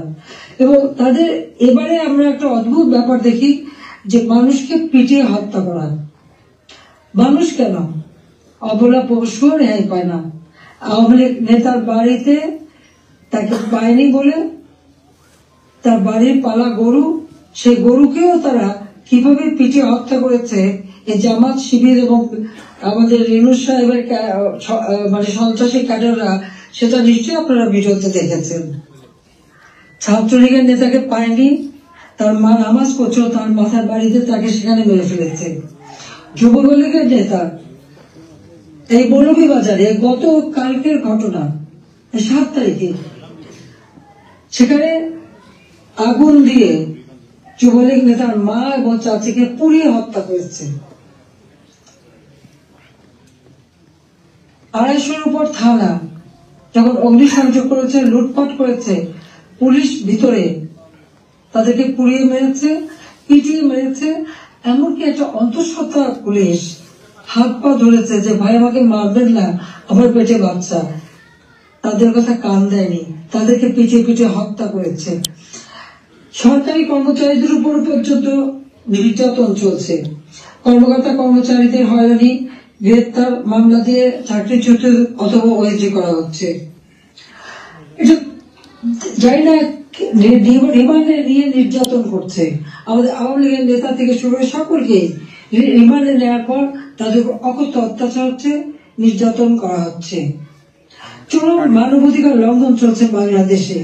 এবং তাদের এবারে আমরা একটা অদ্ভুত ব্যাপার দেখি যে মানুষকে পিটিয়ে হত্যা করা। মানুষ কেন? অবলা পশুও রেহাই পায় না। আওয়ামী লীগ নেতার বাড়িতে তাকে পায়নি বলে তার বাড়ির পালা গরু, সেই গরুকেও তারা কিভাবে পিটিয়ে হত্যা করেছে, এই জামাত শিবির এবং আমাদের ইউনূস সাহেবের মানে সন্ত্রাসী ক্যাডাররা, সেটা নিশ্চয়ই আপনারা ভিডিওতে দেখেছেন। ছাত্রলীগের নেতাকে পায়নি, তার মা নামাজ পড়ছিল তার মাথার বাড়িতে, তাকে সেখানে মেরে ফেলেছে। যুবলীগের নেতা এই মৌলভীবাজারে গত কালকের ঘটনা, 7 তারিখে সেখানে আগুন দিয়ে যুবলীগ নেতার মা এবং চাচিকে পুড়িয়ে হত্যা করেছে। 250-র উপর থানা যখন অগ্নিসংযোগ করেছে, লুটপাট করেছে, পুলিশ ভিতরে তাদেরকে পুড়িয়ে মেরেছে, পিটিয়ে মেরেছে। এমনকি একটা অন্তঃসত্ত্বা পুলিশ হাত পা ধরেছে যে ভাই আমাকে মারবেন না, আমার পেটে বাচ্চা। তাদের কথা কান দেয়নি, তাদেরকে পিটিয়ে পিটিয়ে হত্যা করেছে। সরকারি কর্মচারীদের উপর পর্যন্ত নির্যাতন চলছে। কর্মকর্তা কর্মচারীদের হয়রানি, গ্রেপ্তার, মামলা দিয়ে চাকরিচ্যুত অথবা ওএসডি করা হচ্ছে। এটা জানি না রিমান্ডে নিয়ে নির্যাতন করছে। আমাদের আওয়ামী লীগের নেতা থেকে শুরু করে সকলকে রিমান্ডে নেওয়ার পর তাদের উপর অকথ্য অত্যাচার হচ্ছে, নির্যাতন করা হচ্ছে। চরম মানবাধিকার লঙ্ঘন চলছে বাংলাদেশে।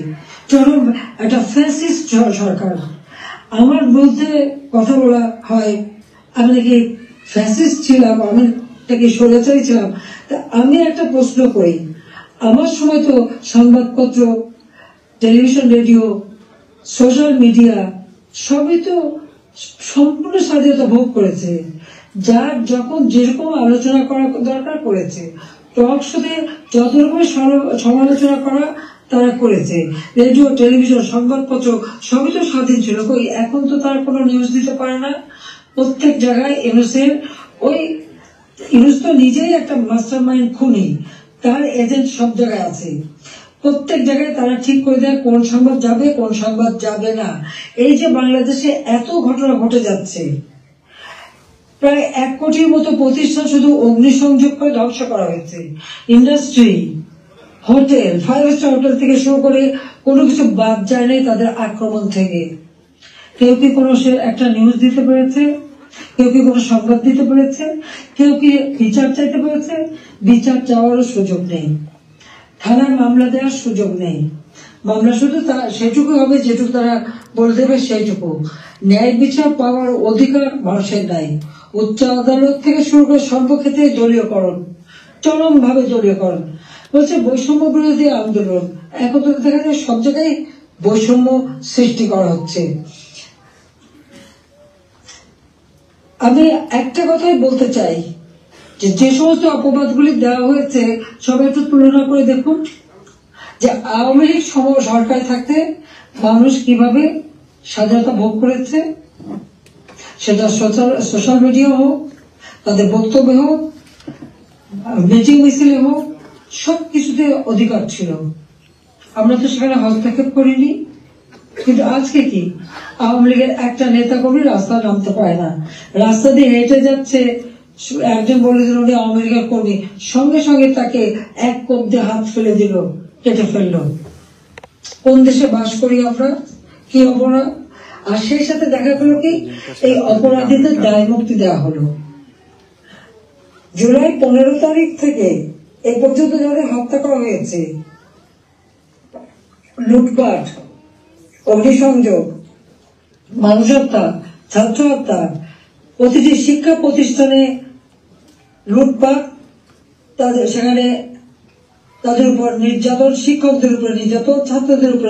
চরম একটা ফ্যাসিস্ট সরকার। আমার বিরুদ্ধে কথা বলা হয় আমি নাকি ফ্যাসিস্ট ছিলাম, আমি নাকি স্বৈরাচারী ছিলাম। তা আমি একটা প্রশ্ন করি, আমার সময় তো সংবাদপত্র, টেলিভিশন, রেডিও, সোশ্যাল মিডিয়া সবই তো সম্পূর্ণ স্বাধীনতা ভোগ করেছে। যার যখন যেরকম আলোচনা করা দরকার করেছে, টক শোতে যত রকমের সমালোচনা করা তারা করেছে। রেডিও, টেলিভিশন, সংবাদপত্র সবই তো স্বাধীন ছিল। কই এখন তো তারা কোনো নিউজ দিতে পারে না। প্রত্যেক জায়গায় ইউনুস তো নিজেই একটা মাস্টার মাইন্ড খুনি, তার এজেন্ট সব জায়গায় আছে। প্রত্যেক জায়গায় তারা ঠিক করে দেয় কোন সংবাদ যাবে, কোন সংবাদ যাবে না। এই যে বাংলাদেশে এত ঘটনা ঘটে যাচ্ছে, প্রায় 1 কোটির মতো প্রতিষ্ঠান শুধু অগ্নিসংযোগ করে ধ্বংস করা হয়েছে। ইন্ডাস্ট্রি, হোটেল, 5 স্টার হোটেল থেকে শুরু করে কোনো কিছু বাদ যায় নাই তাদের আক্রমণ থেকে। কেউ কি কোনো একটা নিউজ দিতে পেরেছে? কেউ কি কোনো সংবাদ দিতে পেরেছে? কেউ কি বিচার চাইতে পেরেছে? বিচার চাওয়ারও সুযোগ নেই, থানায় মামলা দেওয়ার সুযোগ নেই। মামলা শুধু সেটুকু হবে যেটুকু তারা বলে দেবে সেইটুকু। ন্যায় বিচার পাওয়ার অধিকার মানুষের নাই। উচ্চ আদালত থেকে শুরু করে সর্বক্ষেত্রে দলীয়করণ, চরম ভাবে দলীয়করণ। বলছে বৈষম্য বিরোধী আন্দোলন, এখন তো দেখা যায় সব জায়গায় বৈষম্য সৃষ্টি করা হচ্ছে। আমি একটা কথাই বলতে চাই, যে সমস্ত অপবাদগুলি দেওয়া হয়েছে সবাই একটু তুলনা করে দেখুন যে আওয়ামী লীগ সরকার থাকতে মানুষ কিভাবে স্বাধীনতা ভোগ করেছে। সেটা সোশ্যাল মিডিয়া হোক, তাদের বক্তব্য হোক, মিটিং মিছিলে হোক, সবকিছুতে অধিকার ছিল। আমরা তো সেখানে হস্তক্ষেপ করিনি। কিন্তু আজকে কি আওয়ামী লীগের একটা নেতা কর্মী রাস্তা নামতে পারে না, রাস্তা দিয়ে হেঁটে যাচ্ছে, একজন বলে দিল উনি আওয়ামী লীগের কর্মী, সঙ্গে সঙ্গে তাকে এক কোপ দিয়ে হাত ফেলে দিল, কেটে ফেললো। কোন দেশে বাস করি আমরা? কি অপরাধ! আর সেই সাথে দেখা গেল কি এই অপরাধীদের দায় মুক্তি দেওয়া হলো। জুলাই 15 তারিখ থেকে এই পর্যন্ত যাদের হত্যা করা হয়েছে, লুটপাট, অগ্নিসংযোগ, মানুষ হত্যা, ছাত্র হত্যা, প্রতিটি শিক্ষা প্রতিষ্ঠানে লুটপাট, সেখানে তাদের উপর নির্যাতন, শিক্ষকদের উপর নির্যাতন, ছাত্রদের উপর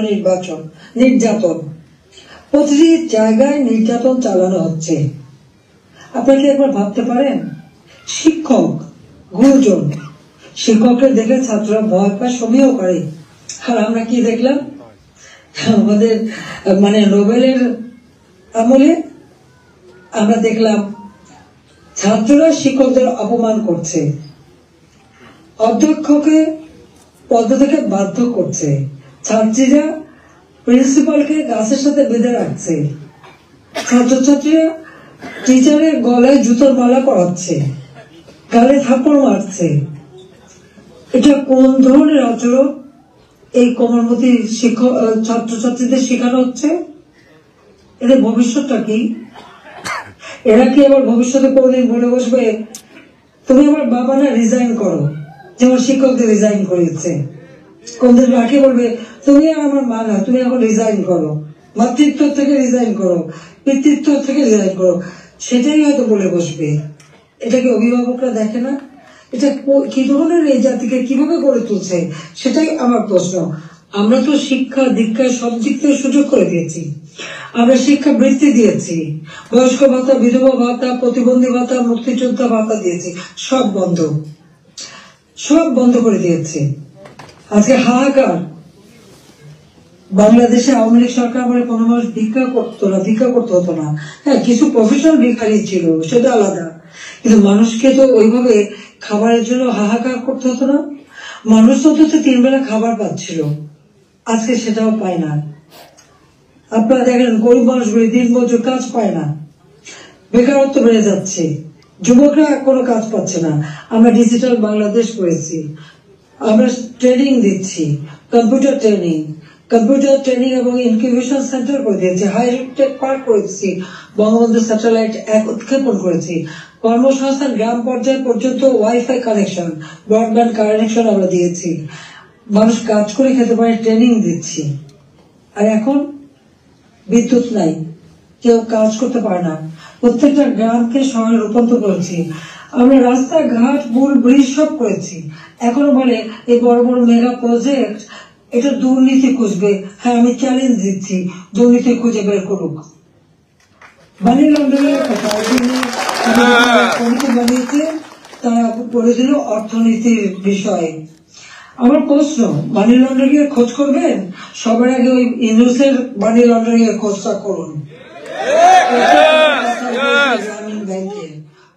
নির্যাতন, প্রতিটি জায়গায় নির্যাতন চালানো হচ্ছে। আপনারা কি একবার ভাবতে পারেন? শিক্ষক, গুরুজন, শিক্ষককে দেখে ছাত্ররা ভয় পায়, সমীহ করে। আর আমরা কি দেখলাম? আমাদের নোবেলের আমলে আমরা দেখলাম ছাত্ররা শিক্ষকদের অপমান করছে, অধ্যক্ষকে পদ থেকে বাধ্য করছে, ছাত্রীরা প্রিন্সিপালকে গাছের সাথে বেঁধে রাখছে, ছাত্রছাত্রীরা টিচারের গলায় জুতোর মালা পরাচ্ছে, গালে থাপ্পড় মারছে। এটা কোন ধরনের আচরণ এই কোমলমতি শিক্ষক ছাত্রছাত্রীদের শেখানো হচ্ছে? এদের ভবিষ্যৎটা কি? এরা কি আবার ভবিষ্যতে কোনদিন বলে বসবে তুমি আমার বাবা না রিজাইন করো, যেমন শিক্ষকদের রিজাইন করেছে? কোনদিন রাখি বলবে তুমি আর আমার মা না, তুমি এখন রিজাইন করো, মাতৃত্ব থেকে রিজাইন করো, পিতৃত্ব থেকে রিজাইন করো, সেটাই হয়তো বলে বসবে। এটা কি অভিভাবকরা দেখে না? এটা কি ধরনের এই জাতিকে কিভাবে গড়ে তুলছে সেটাই আমার প্রশ্ন। আমরা তো শিক্ষা দীক্ষায় সব দিক থেকে সুযোগ করে দিয়েছি। আমরা শিক্ষা বৃত্তি দিয়েছি, বয়স্ক ভাতা, বিধবা ভাতা, প্রতিবন্ধী ভাতা, মুক্তিযোদ্ধা ভাতা দিয়েছি, সব বন্ধ করে দিয়েছি। আজকে হাহাকার। বাংলাদেশে আওয়ামী লীগ সরকার মানে কোনো মানুষ ভিক্ষা করতে হতো না। হ্যাঁ, কিছু প্রফেশনাল ভিখারি ছিল, সেটা আলাদা, কিন্তু মানুষকে তো ওইভাবে খাবারের জন্য হাহাকার করতে হতো না। মানুষ তো 3 বেলা খাবার পাচ্ছিল, আজকে সেটাও পায় না। আপনারা দেখেন গরিব মানুষগুলি দিনমজুর, কাজ পায় না, বেকারত্ব বেড়ে যাচ্ছে, যুবকরা কোনো কাজ পাচ্ছে না। আমরা ডিজিটাল বাংলাদেশ করেছি, আমরা ট্রেনিং দিচ্ছি, কম্পিউটার ট্রেনিং এবং ইনকিউবেশন সেন্টার করে দিয়েছি, হাইটেক পার্ক করেছি, বঙ্গবন্ধু স্যাটেলাইট 1 উৎক্ষেপণ করেছি, কর্মসংস্থান গ্রাম পর্যায় পর্যন্ত ওয়াইফাই কানেকশন, ব্রডব্যান্ড কানেকশন আমরা দিয়েছি, মানুষ কাজ করে খেতে পারে, ট্রেনিং দিচ্ছি। আর এখন বিদ্যুৎ নাই, কেউ কাজ করতে পারে না, প্রত্যেকটা গ্রামকে শহরে রূপান্তর করেছি। আমরা রাস্তাঘাট, পুল, ব্রিজ সব করেছি। এখনো বলে এই বড় বড় মেগা প্রজেক্ট, এটা দুর্নীতি খুঁজবে। হ্যাঁ, আমি চ্যালেঞ্জ দিচ্ছি, দুর্নীতি খুঁজে বের করুক। মানি লন্ডারিং কমিটি বানিয়েছে, তারা বলেছিল অর্থনীতির বিষয়ে। আমার প্রশ্ন, মানি লন্ডারিং এর খোঁজ করবেন? সবার আগে ওই ইউনুসের মানি লন্ডারিং এর খোঁজটা করুন। গ্রামীণ ব্যাংকে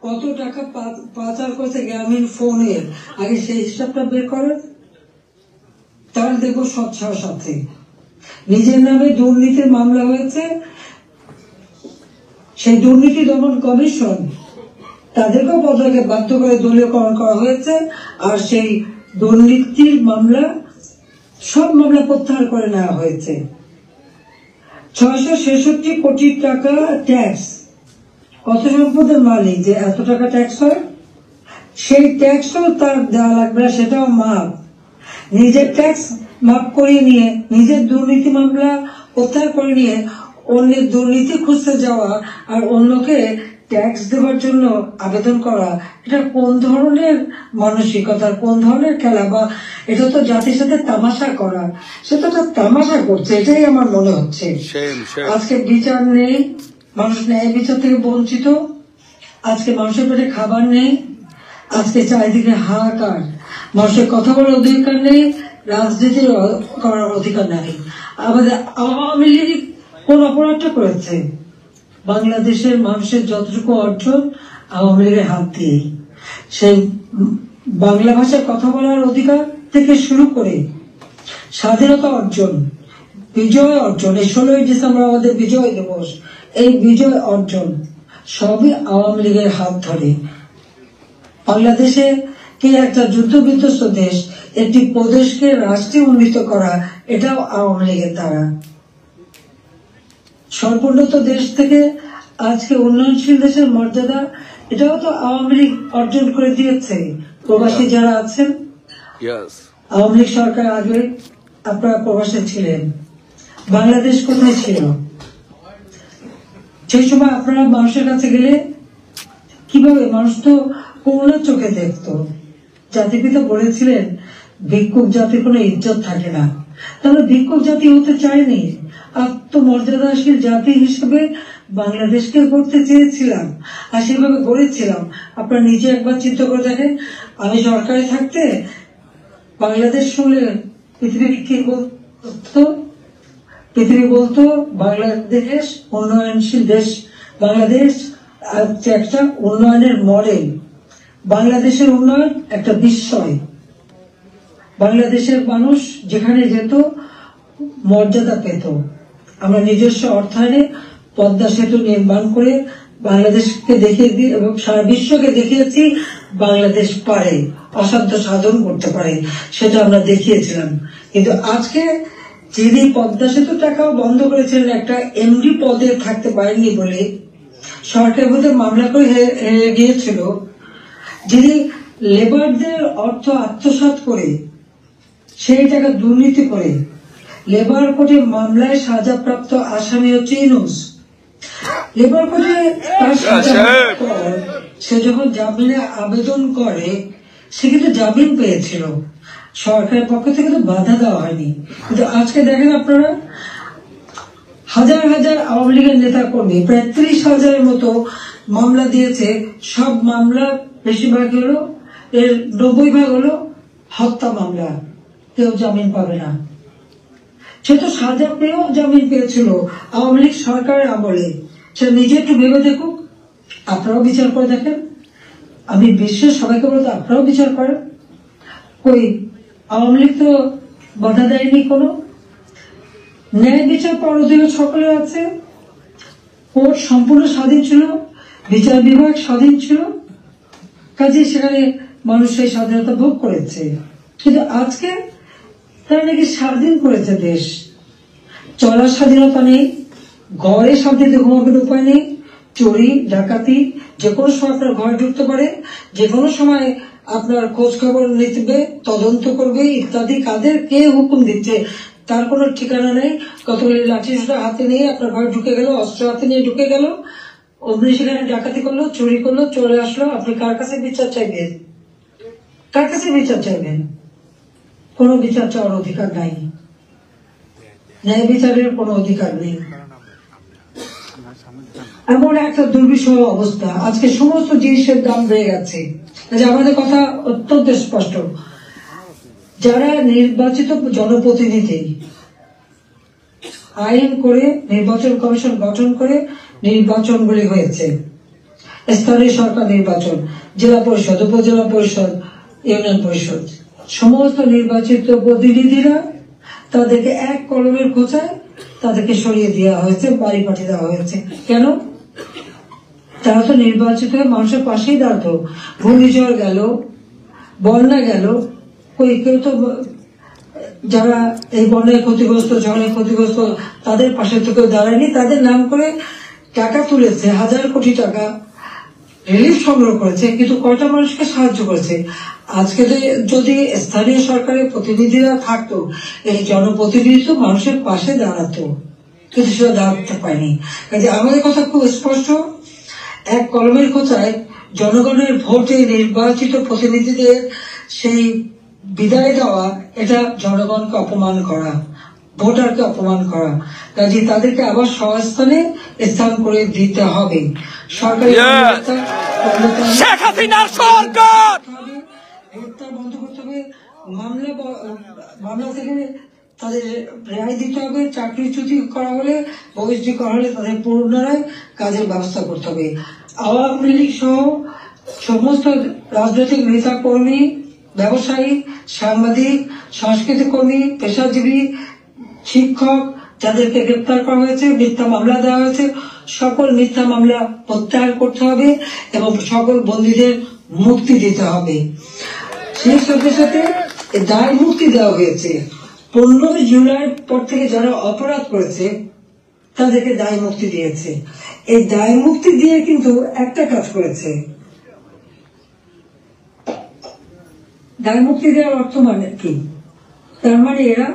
কত টাকা পাচার করছে গ্রামীণ ফোনের, আগে সেই হিসাবটা বের করেন, তাহলে দেখবো স্বচ্ছার সাথে। নিজের নামে দুর্নীতির মামলা হয়েছে, সেই দুর্নীতি দমন কমিশন, তাদেরকেও পদকে বাধ্য করে দলীয়করণ করা হয়েছে, আর সেই দুর্নীতির মামলা, সব মামলা প্রত্যাহার করে নেওয়া হয়েছে। 666 কোটি টাকা ট্যাক্স, কত সম্পদের মালিক যে এত টাকা ট্যাক্স হয়, সেই ট্যাক্সও তার দেওয়া লাগবে না, সেটাও মাপ। নিজের ট্যাক্স মাপ করিয়ে নিয়ে, নিজের দুর্নীতি মামলা প্রত্যাহার করে নিয়ে অন্যের দুর্নীতি খুঁজতে যাওয়া আর অন্যকে ট্যাক্স দেওয়ার জন্য আবেদন করা, এটা কোন ধরনের মানসিকতার, কোন ধরনের খেলা? বা এটা তো জাতির সাথে তামাশা করা, সেটা তো তামাশা করছে, এটাই আমার মনে হচ্ছে। আজকে বিচার নেই, মানুষ ন্যায় বিচার থেকে বঞ্চিত, আজকে মানুষের পেটে খাবার নেই, আজকে চারিদিকে হাহাকার, মানুষের কথা বলার অধিকার নেই, রাজনীতি করার অধিকার নেই। আমাদের আওয়ামী লীগ কোন অপরাধটা করেছে? বাংলাদেশের মানুষের যতটুকু অর্জন আওয়ামী লীগের হাত দিয়ে, সেই বাংলা ভাষায় কথা বলার অধিকার থেকে শুরু করে স্বাধীনতা অর্জন, বিজয় অর্জন, এই 16ই ডিসেম্বর আমাদের বিজয় দিবস, এই বিজয় অর্জন সবই আওয়ামী লীগের হাত ধরে। বাংলাদেশে কি একটা যুদ্ধ বিধ্বস্ত দেশ, একটি প্রদেশকে রাষ্ট্রে উন্নীত করা, এটাও আওয়ামী লীগের দ্বারা। সর্বোন্নত দেশ থেকে আজকে উন্নয়নশীল দেশের মর্যাদা, এটাও তো আওয়ামী লীগ অর্জন করে দিয়েছে। প্রবাসী যারা আছেন, আওয়ামী লীগ সরকার আগে আপনারা প্রবাসে ছিলেন, বাংলাদেশ কোথায় ছিল? সেই সময় আপনারা মানুষের কাছে গেলে কিভাবে, মানুষ তো করুণার চোখে দেখত। জাতিপিতা বলেছিলেন ভিক্ষুক জাতির কোনো ইজ্জত থাকে না, তাহলে ভিক্ষুক জাতি হতে চায়নি, আত্মমর্যাদাশীল জাতি হিসেবে বাংলাদেশকে গড়তে চেয়েছিলাম, আর সেভাবে গড়েছিলাম। আপনারা নিজে একবার চিন্তা করে দেখেন, আমি সরকারে থাকতে বাংলাদেশ শুনলে পৃথিবী কি বলতো? পৃথিবী বলতো বাংলাদেশ উন্নয়নশীল দেশ, বাংলাদেশ একটা উন্নয়নের মডেল, বাংলাদেশের উন্নয়ন একটা বিস্ময়। বাংলাদেশের মানুষ যেখানে যেত মর্যাদা পেত। আমরা নিজস্ব অর্থায়নে পদ্মা সেতু নির্মাণ করে বাংলাদেশকে দেখিয়ে দিই এবং সারা বিশ্বকে দেখিয়েছি বাংলাদেশ পারে, অসাধ্য সাধন করতে পারে, সেটা আমরা দেখিয়েছিলাম। কিন্তু আজকে যিনি পদ্মা সেতু টাকাও বন্ধ করেছিলেন, একটা এমডি পদে থাকতে পারেননি বলে সরকার বোধে মামলা করে হেরে গিয়েছিল, যিনি লেবারদের অর্থ আত্মসাৎ করে সেই টাকা দুর্নীতি করে লেবার কোর্টে মামলায় সাজাপ্রাপ্ত আসামি হচ্ছে ইউনূস। লেবার কোর্টে তার সাজা পর সে যখন জামিনে আবেদন করে, সে কিন্তু জামিন পেয়েছিল, সরকারের পক্ষ থেকে তো বাধা দেওয়া হয়নি। কিন্তু আজকে দেখেন আপনারা, হাজার হাজার আওয়ামী লীগের নেতা কর্মী প্রায় 30,000-এর মতো মামলা দিয়েছে। সব মামলা বেশিরভাগ হলো, এর 90% হলো হত্যা মামলা। কেউ জামিন পাবে না। সে তো সাজা পেয়েও জামিন পেয়েছিল আওয়ামী লীগ সরকারের আমলে। সে নিজে একটু ভেবে দেখুক, আপনারাও বিচার করে দেখেন। আমি বিশ্বের সবাইকে বলতে আপনারাও বিচার করেন। কই আওয়ামী লীগ তো বাধা দেয়নি কোনো। ন্যায় বিচার পাওয়ার অধিকার সকলের আছে। কোর্ট সম্পূর্ণ স্বাধীন ছিল, বিচার বিভাগ স্বাধীন ছিল, কাজে সেখানে মানুষ সেই স্বাধীনতা ভোগ করেছে। কিন্তু আজকে তারা নাকি স্বাধীন করেছে দেশ, চলার স্বাধীনতা নেই, ঘরে শান্তিতে ঘুমানোর উপায় নেই, চুরি ডাকাতি যে কোনো সময় আপনার ঘরে ঢুকতে পারে, যে কোনো সময় আপনার খোঁজ খবর নিতে, তদন্ত করবে ইত্যাদি। কাদের কে হুকুম দিচ্ছে তার কোনো ঠিকানা নেই। কতগুলি লাঠি হাতে নিয়ে আপনার ঘরে ঢুকে গেল, অস্ত্র হাতে নিয়ে ঢুকে গেল, অমনি সেখানে ডাকাতি করলো, চুরি করলো, চলে আসলো। আপনি কার কাছে বিচার চাইবেন? কার কাছে বিচার চাইবেন? কোনো বিচার চাওয়ার অধিকার নাই, ন্যায় বিচারের কোনো অধিকার নেই। এমন একটা দুর্বিষহ অবস্থা, আজকে সমস্ত জিনিসের দাম বেড়ে গেছে। আমাদের কথা অত্যন্ত স্পষ্ট, যারা নির্বাচিত জনপ্রতিনিধি আইন করে নির্বাচন কমিশন গঠন করে নির্বাচনগুলি হয়েছে, স্থানীয় সরকার নির্বাচন, জেলা পরিষদ, উপজেলা পরিষদ, ইউনিয়ন পরিষদ, সমস্ত নির্বাচিত প্রতিনিধিরা তাদেরকে এক কলমের খোঁচায় তাদেরকে সরিয়ে দেওয়া হয়েছে, বাড়ি পাঠিয়ে দেওয়া হয়েছে। কেন? তারা তো নির্বাচিত হয়ে মানুষের পাশেই দাঁড়াতো। ঘূর্ণিঝড় গেল, বন্যা গেল, কেউ তো যারা এই বন্যায় ক্ষতিগ্রস্ত, ঝড়ে ক্ষতিগ্রস্ত তাদের পাশে তো কেউ দাঁড়ায়নি। তাদের নাম করে টাকা তুলেছে, হাজার কোটি টাকা রিলিফ সংগ্রহ করেছে, কিন্তু কয়টা মানুষকে সাহায্য করেছে? আজকে যদি স্থানীয় সরকারের প্রতিনিধিরা থাকতো, এই জনপ্রতিনিধি তো মানুষের পাশে দাঁড়াতো, কিন্তু সেটা দাঁড়াতে পারেনি। কাজে আমাদের কথা খুব স্পষ্ট, এক কলমের খোঁচায় জনগণের ভোটে নির্বাচিত প্রতিনিধিদের সেই বিদায় দেওয়া, এটা জনগণকে অপমান করা, ভোটারকে অপমান করা। কাজে তাদেরকে আবার স্বস্থানে স্থান করে দিতে হবে। সরকারি
শেখ হাসিনার সরকার
হত্যা বন্ধ করতে হবে, মামলা থেকে তাদের রেহাই দিতে হবে, চাকরিচ্যুতি করা হলে, বহিষ্কৃতি করা হলে তাদের পুনরায় কাজের ব্যবস্থা করতে হবে। আওয়ামী লীগ সহ সমস্ত রাজনৈতিক নেতা কর্মী, ব্যবসায়ী, সাংবাদিক, সংস্কৃতি কর্মী, পেশাজীবী, শিক্ষক যাদেরকে গ্রেপ্তার করা হয়েছে, মিথ্যা মামলা দেওয়া হয়েছে, সকল মিথ্যা মামলা প্রত্যাহার করতে হবে এবং সকল বন্দীদের মুক্তি দিতে হবে। সেই সাথে সাথে দায় মুক্তি দেওয়া হয়েছে। 15 জুলাই পর থেকে যারা অপরাধ করেছে তাদেরকে দায় মুক্তি দিয়েছে। এই দায় মুক্তি দিয়ে কিন্তু একটা কাজ করেছে, দায় মুক্তি দেওয়ার অর্থ মানে কি? তার মানে এরা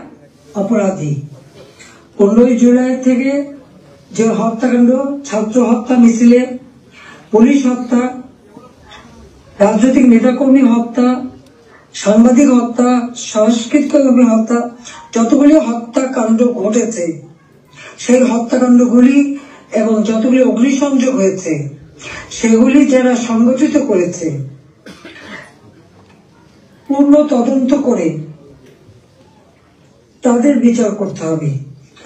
অপরাধী। 15 জুলাই থেকে যে হত্যাকাণ্ড, ছাত্র হত্যা মিছিলে, পুলিশ হত্যা, রাজনৈতিক নেতাকর্মী হত্যা, সাংবাদিক হত্যা, সংস্কৃতকর্মী হত্যা, যতগুলি হত্যাকাণ্ড ঘটেছে, সেই হত্যাকাণ্ডগুলি এবং যতগুলি অগ্নিসংযোগ হয়েছে, সেগুলি যারা সংগঠিত করেছে পূর্ণ তদন্ত করে তাদের বিচার করতে হবে।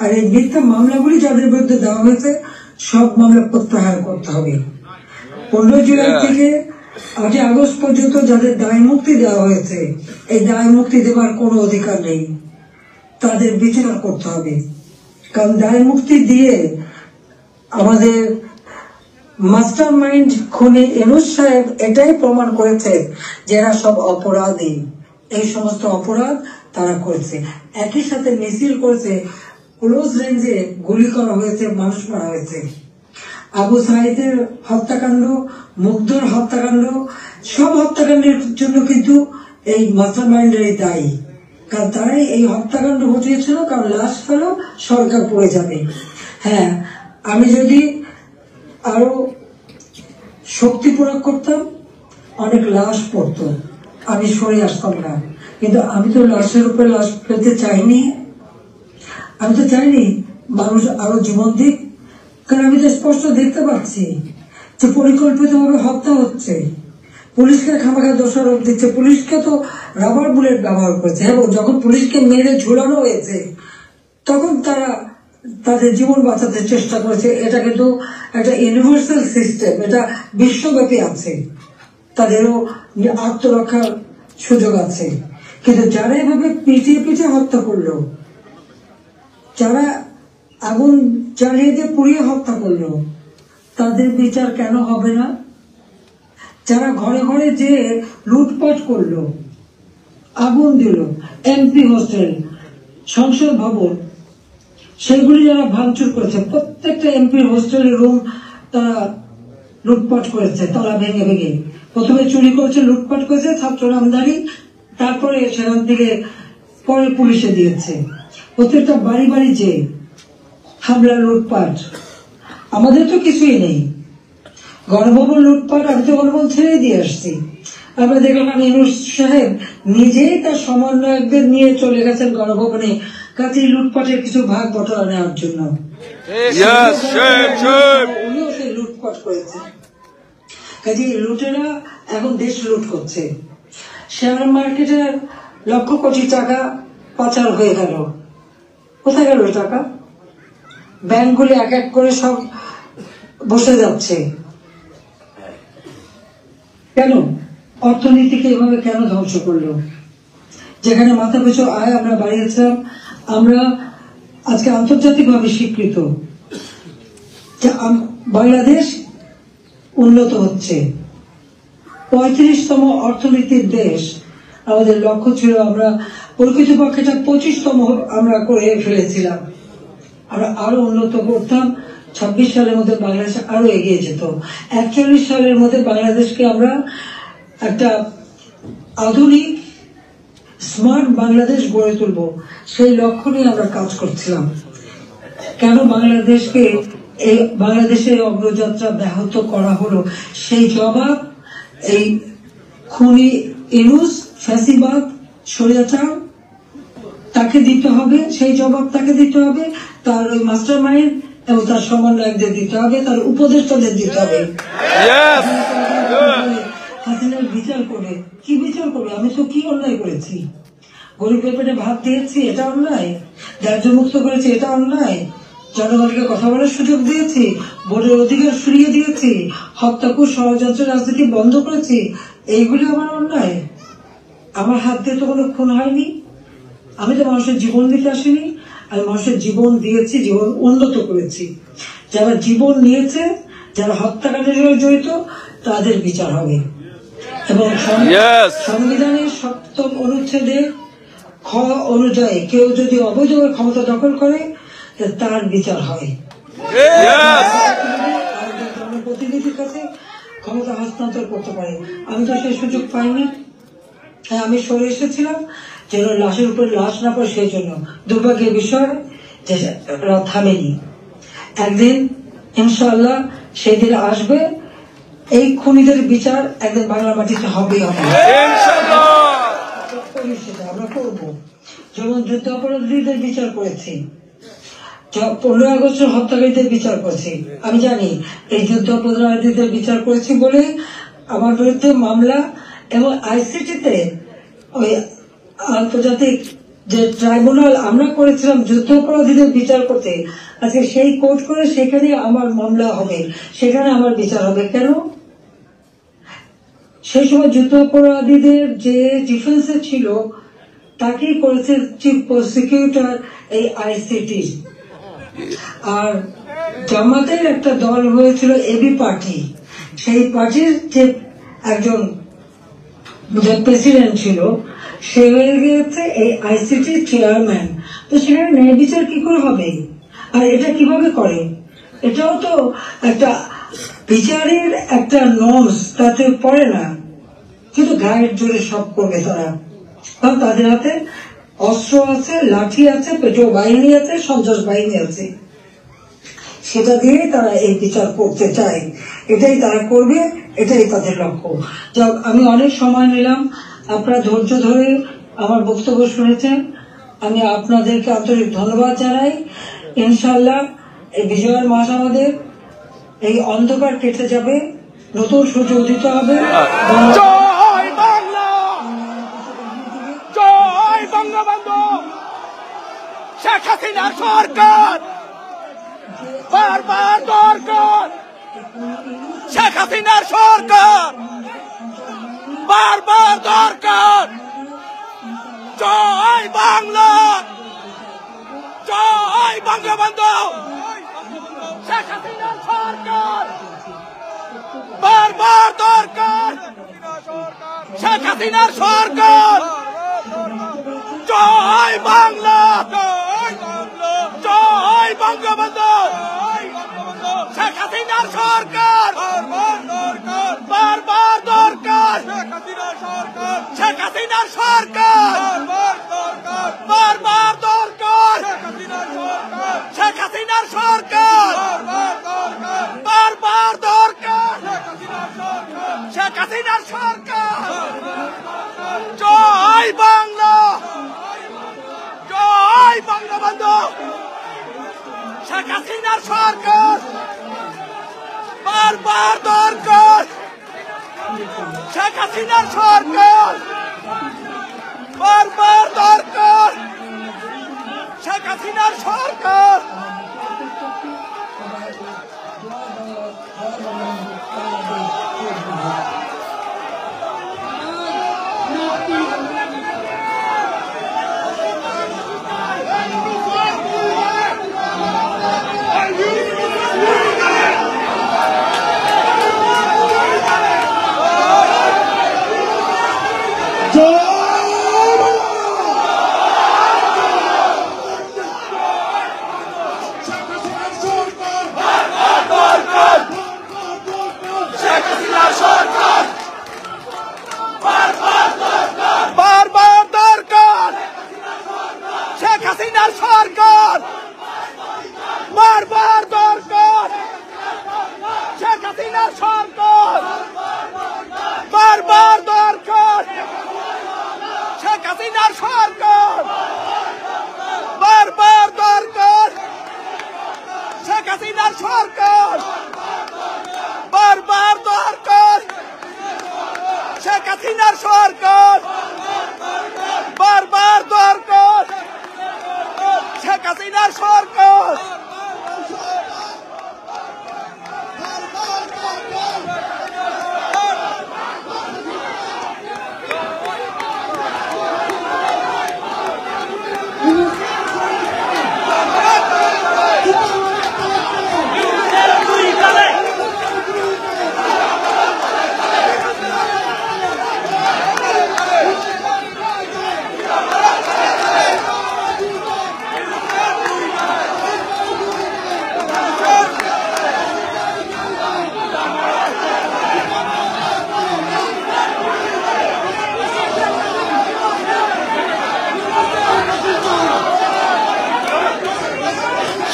আর এই মিথ্যা মামলাগুলি যাদের বিরুদ্ধে দেওয়া হয়েছে সব মামলা প্রত্যাহার করতে হবে। 15 জুলাই থেকে 8 আগস্ট পর্যন্ত যাদের দায় মুক্তি দেওয়া হয়েছে, এই দায় মুক্তি দেওয়ার কোনো অধিকার নেই, তাদের বিচার করতে হবে। কারণ দায় মুক্তি দিয়ে আমাদের মাস্টার মাইন্ড খুনি ইউনূস সাহেব এটাই প্রমাণ করেছে যে এরা সব অপরাধী, এই সমস্ত অপরাধ তারা করেছে। একই সাথে মিছিল করেছে, ক্লোজ রেঞ্জে গুলি করা হয়েছে, মানুষ মারা হয়েছে। আবু সাইদের হত্যাকাণ্ড, মুগ্ধর হত্যাকাণ্ড, সব হত্যাকাণ্ডের জন্য কিন্তু এই মাস্টার মাইন্ডেরই দায়ী। কারণ তারাই এই হত্যাকাণ্ড ঘটিয়েছিল, কারণ লাশ ফেলো সরকার পড়ে যাবে। হ্যাঁ, আমি যদি আরো শক্তি প্রয়োগ করতাম অনেক লাশ পড়তো, আমি সরে আসতাম না। কিন্তু আমি তো লাশের উপরে লাশ ফেলতে চাইনি, আমি তো চাইনি মানুষ আরো জীবন দিক। কারণ আমি তো স্পষ্ট দেখতে পাচ্ছি যে পরিকল্পিতভাবে হত্যা হচ্ছে, পুলিশকে খামাখা দোষারোপ দিচ্ছে, পুলিশকে তো রাবার বুলেট ব্যবহার করছে এবং যখন পুলিশকে মেরে ঝুলানো হয়েছে তখন তারা তাদের জীবন বাঁচাতে চেষ্টা করেছে। এটা কিন্তু একটা ইউনিভার্সাল সিস্টেম, এটা বিশ্বব্যাপী আছে, তাদেরও আত্মরক্ষার সুযোগ আছে। কিন্তু যারা এভাবে পিটিয়ে পিটিয়ে হত্যা করলো, যারা আগুন জ্বালিয়ে দিয়ে পুড়িয়ে হত্যা করলো, তাদের বিচার কেন হবে না? যারা ঘরে ঘরে যে লুটপাট করলো, আগুন দিল, এমপি হোস্টেল, সংসদ ভবন, সেগুলি যারা ভাঙচুর করেছে, প্রত্যেকটা এমপির হোস্টেলের রুম তারা লুটপাট করেছে, তালা ভেঙে ভেঙে। প্রথমে চুরি করেছে, লুটপাট করেছে, ছাত্র নামধারী, তারপরে সেখান থেকে পরে পুলিশে দিয়েছে। প্রত্যেকটা বাড়ি বাড়ি যে হামলা, লুটপাট। আমাদের তো কিছুই নেই, গণভবন লুটপাট, আমি তো গণভবন ছেড়ে দিয়ে আসছি। আমরা দেখলাম ইউনূস সাহেব নিজেই তার সমন্বয়কদের নিয়ে চলে গেছেন গণভবনে, কাজেই লুটপাটের কিছু ভাগ বটরা নেওয়ার জন্য। উনিও সেই লুটপাট করেছে। কাজেই লুটেরা এখন দেশ লুট করছে। শেয়ার মার্কেটের লক্ষ কোটি টাকা পাচার হয়ে গেল, কোথায় গেল টাকা? ব্যাংকগুলি এক এক করে সব বসে যাচ্ছে। কেন? অর্থনীতিকে এভাবে কেন ধ্বংস করলো? যেখানে মাথা পিছু আয় আমরা বাড়িয়েছিলাম, আমরা আজকে আন্তর্জাতিকভাবে স্বীকৃত যে বাংলাদেশ উন্নত হচ্ছে, 35তম অর্থনীতির দেশ। আমাদের লক্ষ্য ছিল আমরা প্রকৃতপক্ষে 25তম আমরা করে ফেলেছিলাম। আমরা আরো উন্নত করতাম, 26 সালের মধ্যে বাংলাদেশ আরো এগিয়ে যেত। 41 সালের মধ্যে বাংলাদেশকে আমরা একটা আধুনিক স্মার্ট বাংলাদেশ গড়ে তুলব, সেই লক্ষ্য নিয়ে আমরা কাজ করছিলাম। কেন বাংলাদেশকে এই বাংলাদেশের অগ্রযাত্রা ব্যাহত করা হলো, সেই জবাব এই খুনি ইউনূস, ফ্যাসিবাদ, স্বৈরাচার, তাকে দিতে হবে। সেই জবাব তাকে দিতে হবে, তার ওই মাস্টার মাইন্ড এবং তার সমন্বয়কদের দিতে হবে, তার উপদেষ্টাদের দিতে হবে। হাসিনার বিচার করে কি বিচার করবে? আমি তো কি অন্যায় করেছি? গরিবের পেটে ভাত দিয়েছি, এটা অন্যায়? ন্যায্য মুক্ত করেছি, এটা অন্যায়? জনগণকে কথা বলার সুযোগ দিয়েছি, ভোটের অধিকার ফিরিয়ে দিয়েছি, হত্যাকুর ষড়যন্ত্র রাজনীতি বন্ধ করেছি, এইগুলি আমার অন্যায়? আমার হাত দিয়ে তো কোনো খুন হয়নি, আমি তো মানুষের জীবন দিতে আসিনি, আমি মানুষের জীবন দিয়েছি, জীবন উন্নত করেছি। যারা জীবন নিয়েছে, যারা হত্যাকাণ্ডের সঙ্গে জড়িত, তাদের বিচার হবে। এবং সংবিধানের 7ম অনুচ্ছেদে খ অনুযায়ী কেউ যদি অবৈধভাবে ক্ষমতা দখল করে তার বিচার হয়, জনপ্রতিনিধির কাছে ক্ষমতা হস্তান্তর করতে পারে। আমি তো সেই সুযোগ পাইনি, আমি সরে এসেছিলাম যেন লাশের উপর লাশ না পড়ে, সেই জন্য দুর্ভাগ্যের বিষয় যে থামেনি। একদিন ইনশাআল্লাহ সেই দিন আসবে, এই খুনিদের বিচার একদিন বাংলা মাটিতে হবে। আমরা করবো, যেমন যুদ্ধ অপরাধীদের বিচার করেছি, 15 আগস্টের হত্যাকারীদের বিচার করেছি। আমি জানি এই যুদ্ধ অপরাধীদের বিচার করেছি বলে আমার বিরুদ্ধে মামলা, এবং আইসিটিতে ওই আন্তর্জাতিক যে ট্রাইব্যুনাল আমরা করেছিলাম যুদ্ধ অপরাধীদের বিচার করতে, আজকে সেই কোর্ট করে সেখানে আমার মামলা হবে, সেখানে আমার বিচার হবে। কেন? সেই সময় যুদ্ধ অপরাধীদের যে ডিফেন্সে ছিল তাকেই করেছে চিফ প্রসিকিউটর এই আইসিটি। আর জামাতের একটা দল হয়েছিল এবি পার্টি, সেই পার্টির যে একজন প্রেসিডেন্ট ছিল সে হয়ে গিয়েছে এই আইসিটি চেয়ারম্যান। তো সেখানে ন্যায় বিচার কি করে হবে? আর এটা কিভাবে করে? এটাও তো একটা বিচারের একটা নর্মস, তাতে পড়ে না, কিন্তু গায়ের জোরে সব করবে তারা। কারণ তাদের হাতে অস্ত্র আছে, লাঠি আছে, পেটো বাহিনী আছে, সন্ত্রাস বাহিনী আছে, সেটা দিয়ে তারা এই বিচার করতে চায়। এটাই তারা করবে, এটাই তাদের লক্ষ্য। যাক, আমি অনেক সময় নিলাম, আপনারা ধৈর্য ধরে আমার বক্তব্য শুনেছেন, আমি আপনাদেরকে আন্তরিক ধন্যবাদ জানাই। ইনশাল্লাহ এই বিজয়ের মাস আমাদের, এই অন্ধকার কেটে যাবে, নতুন সূর্য উদিত হবে।
জয় বাংলা, জয় বঙ্গবন্ধু শেখ হাসিনার সরকার, বারবার দরকার শেখ হাসিনার সরকার, বারবার দরকার। জয় বাংলা, জয় বঙ্গবন্ধু শেখ হাসিনার সরকার, বারবার দরকার শেখ হাসিনার সরকার। জয় বাংলা, জয় বঙ্গবন্ধু শেখ হাসিনার সরকার, বারবার দরকার শেখ হাসিনার সরকার, বারবার দরকার শেখ হাসিনার সরকার, বারবার দরকার শেখ হাসিনার সরকার। জয় বাংলা, জয় বঙ্গবন্ধু শেখ হাসিনার সরকার, বারবার দরকার শেখ হাসিনার সরকার, বারবার দরকার শেখ হাসিনার সরকার।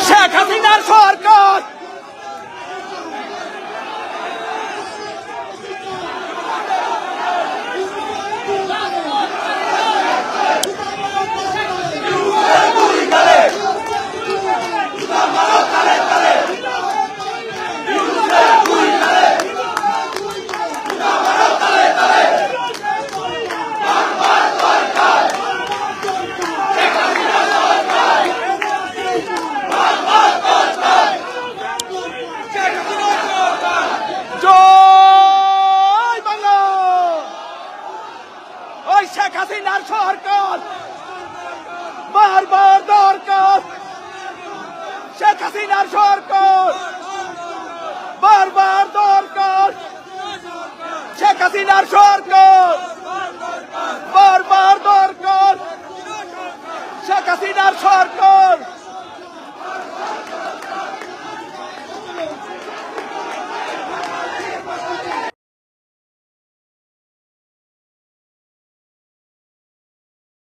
শেখ হাসিনার সরকার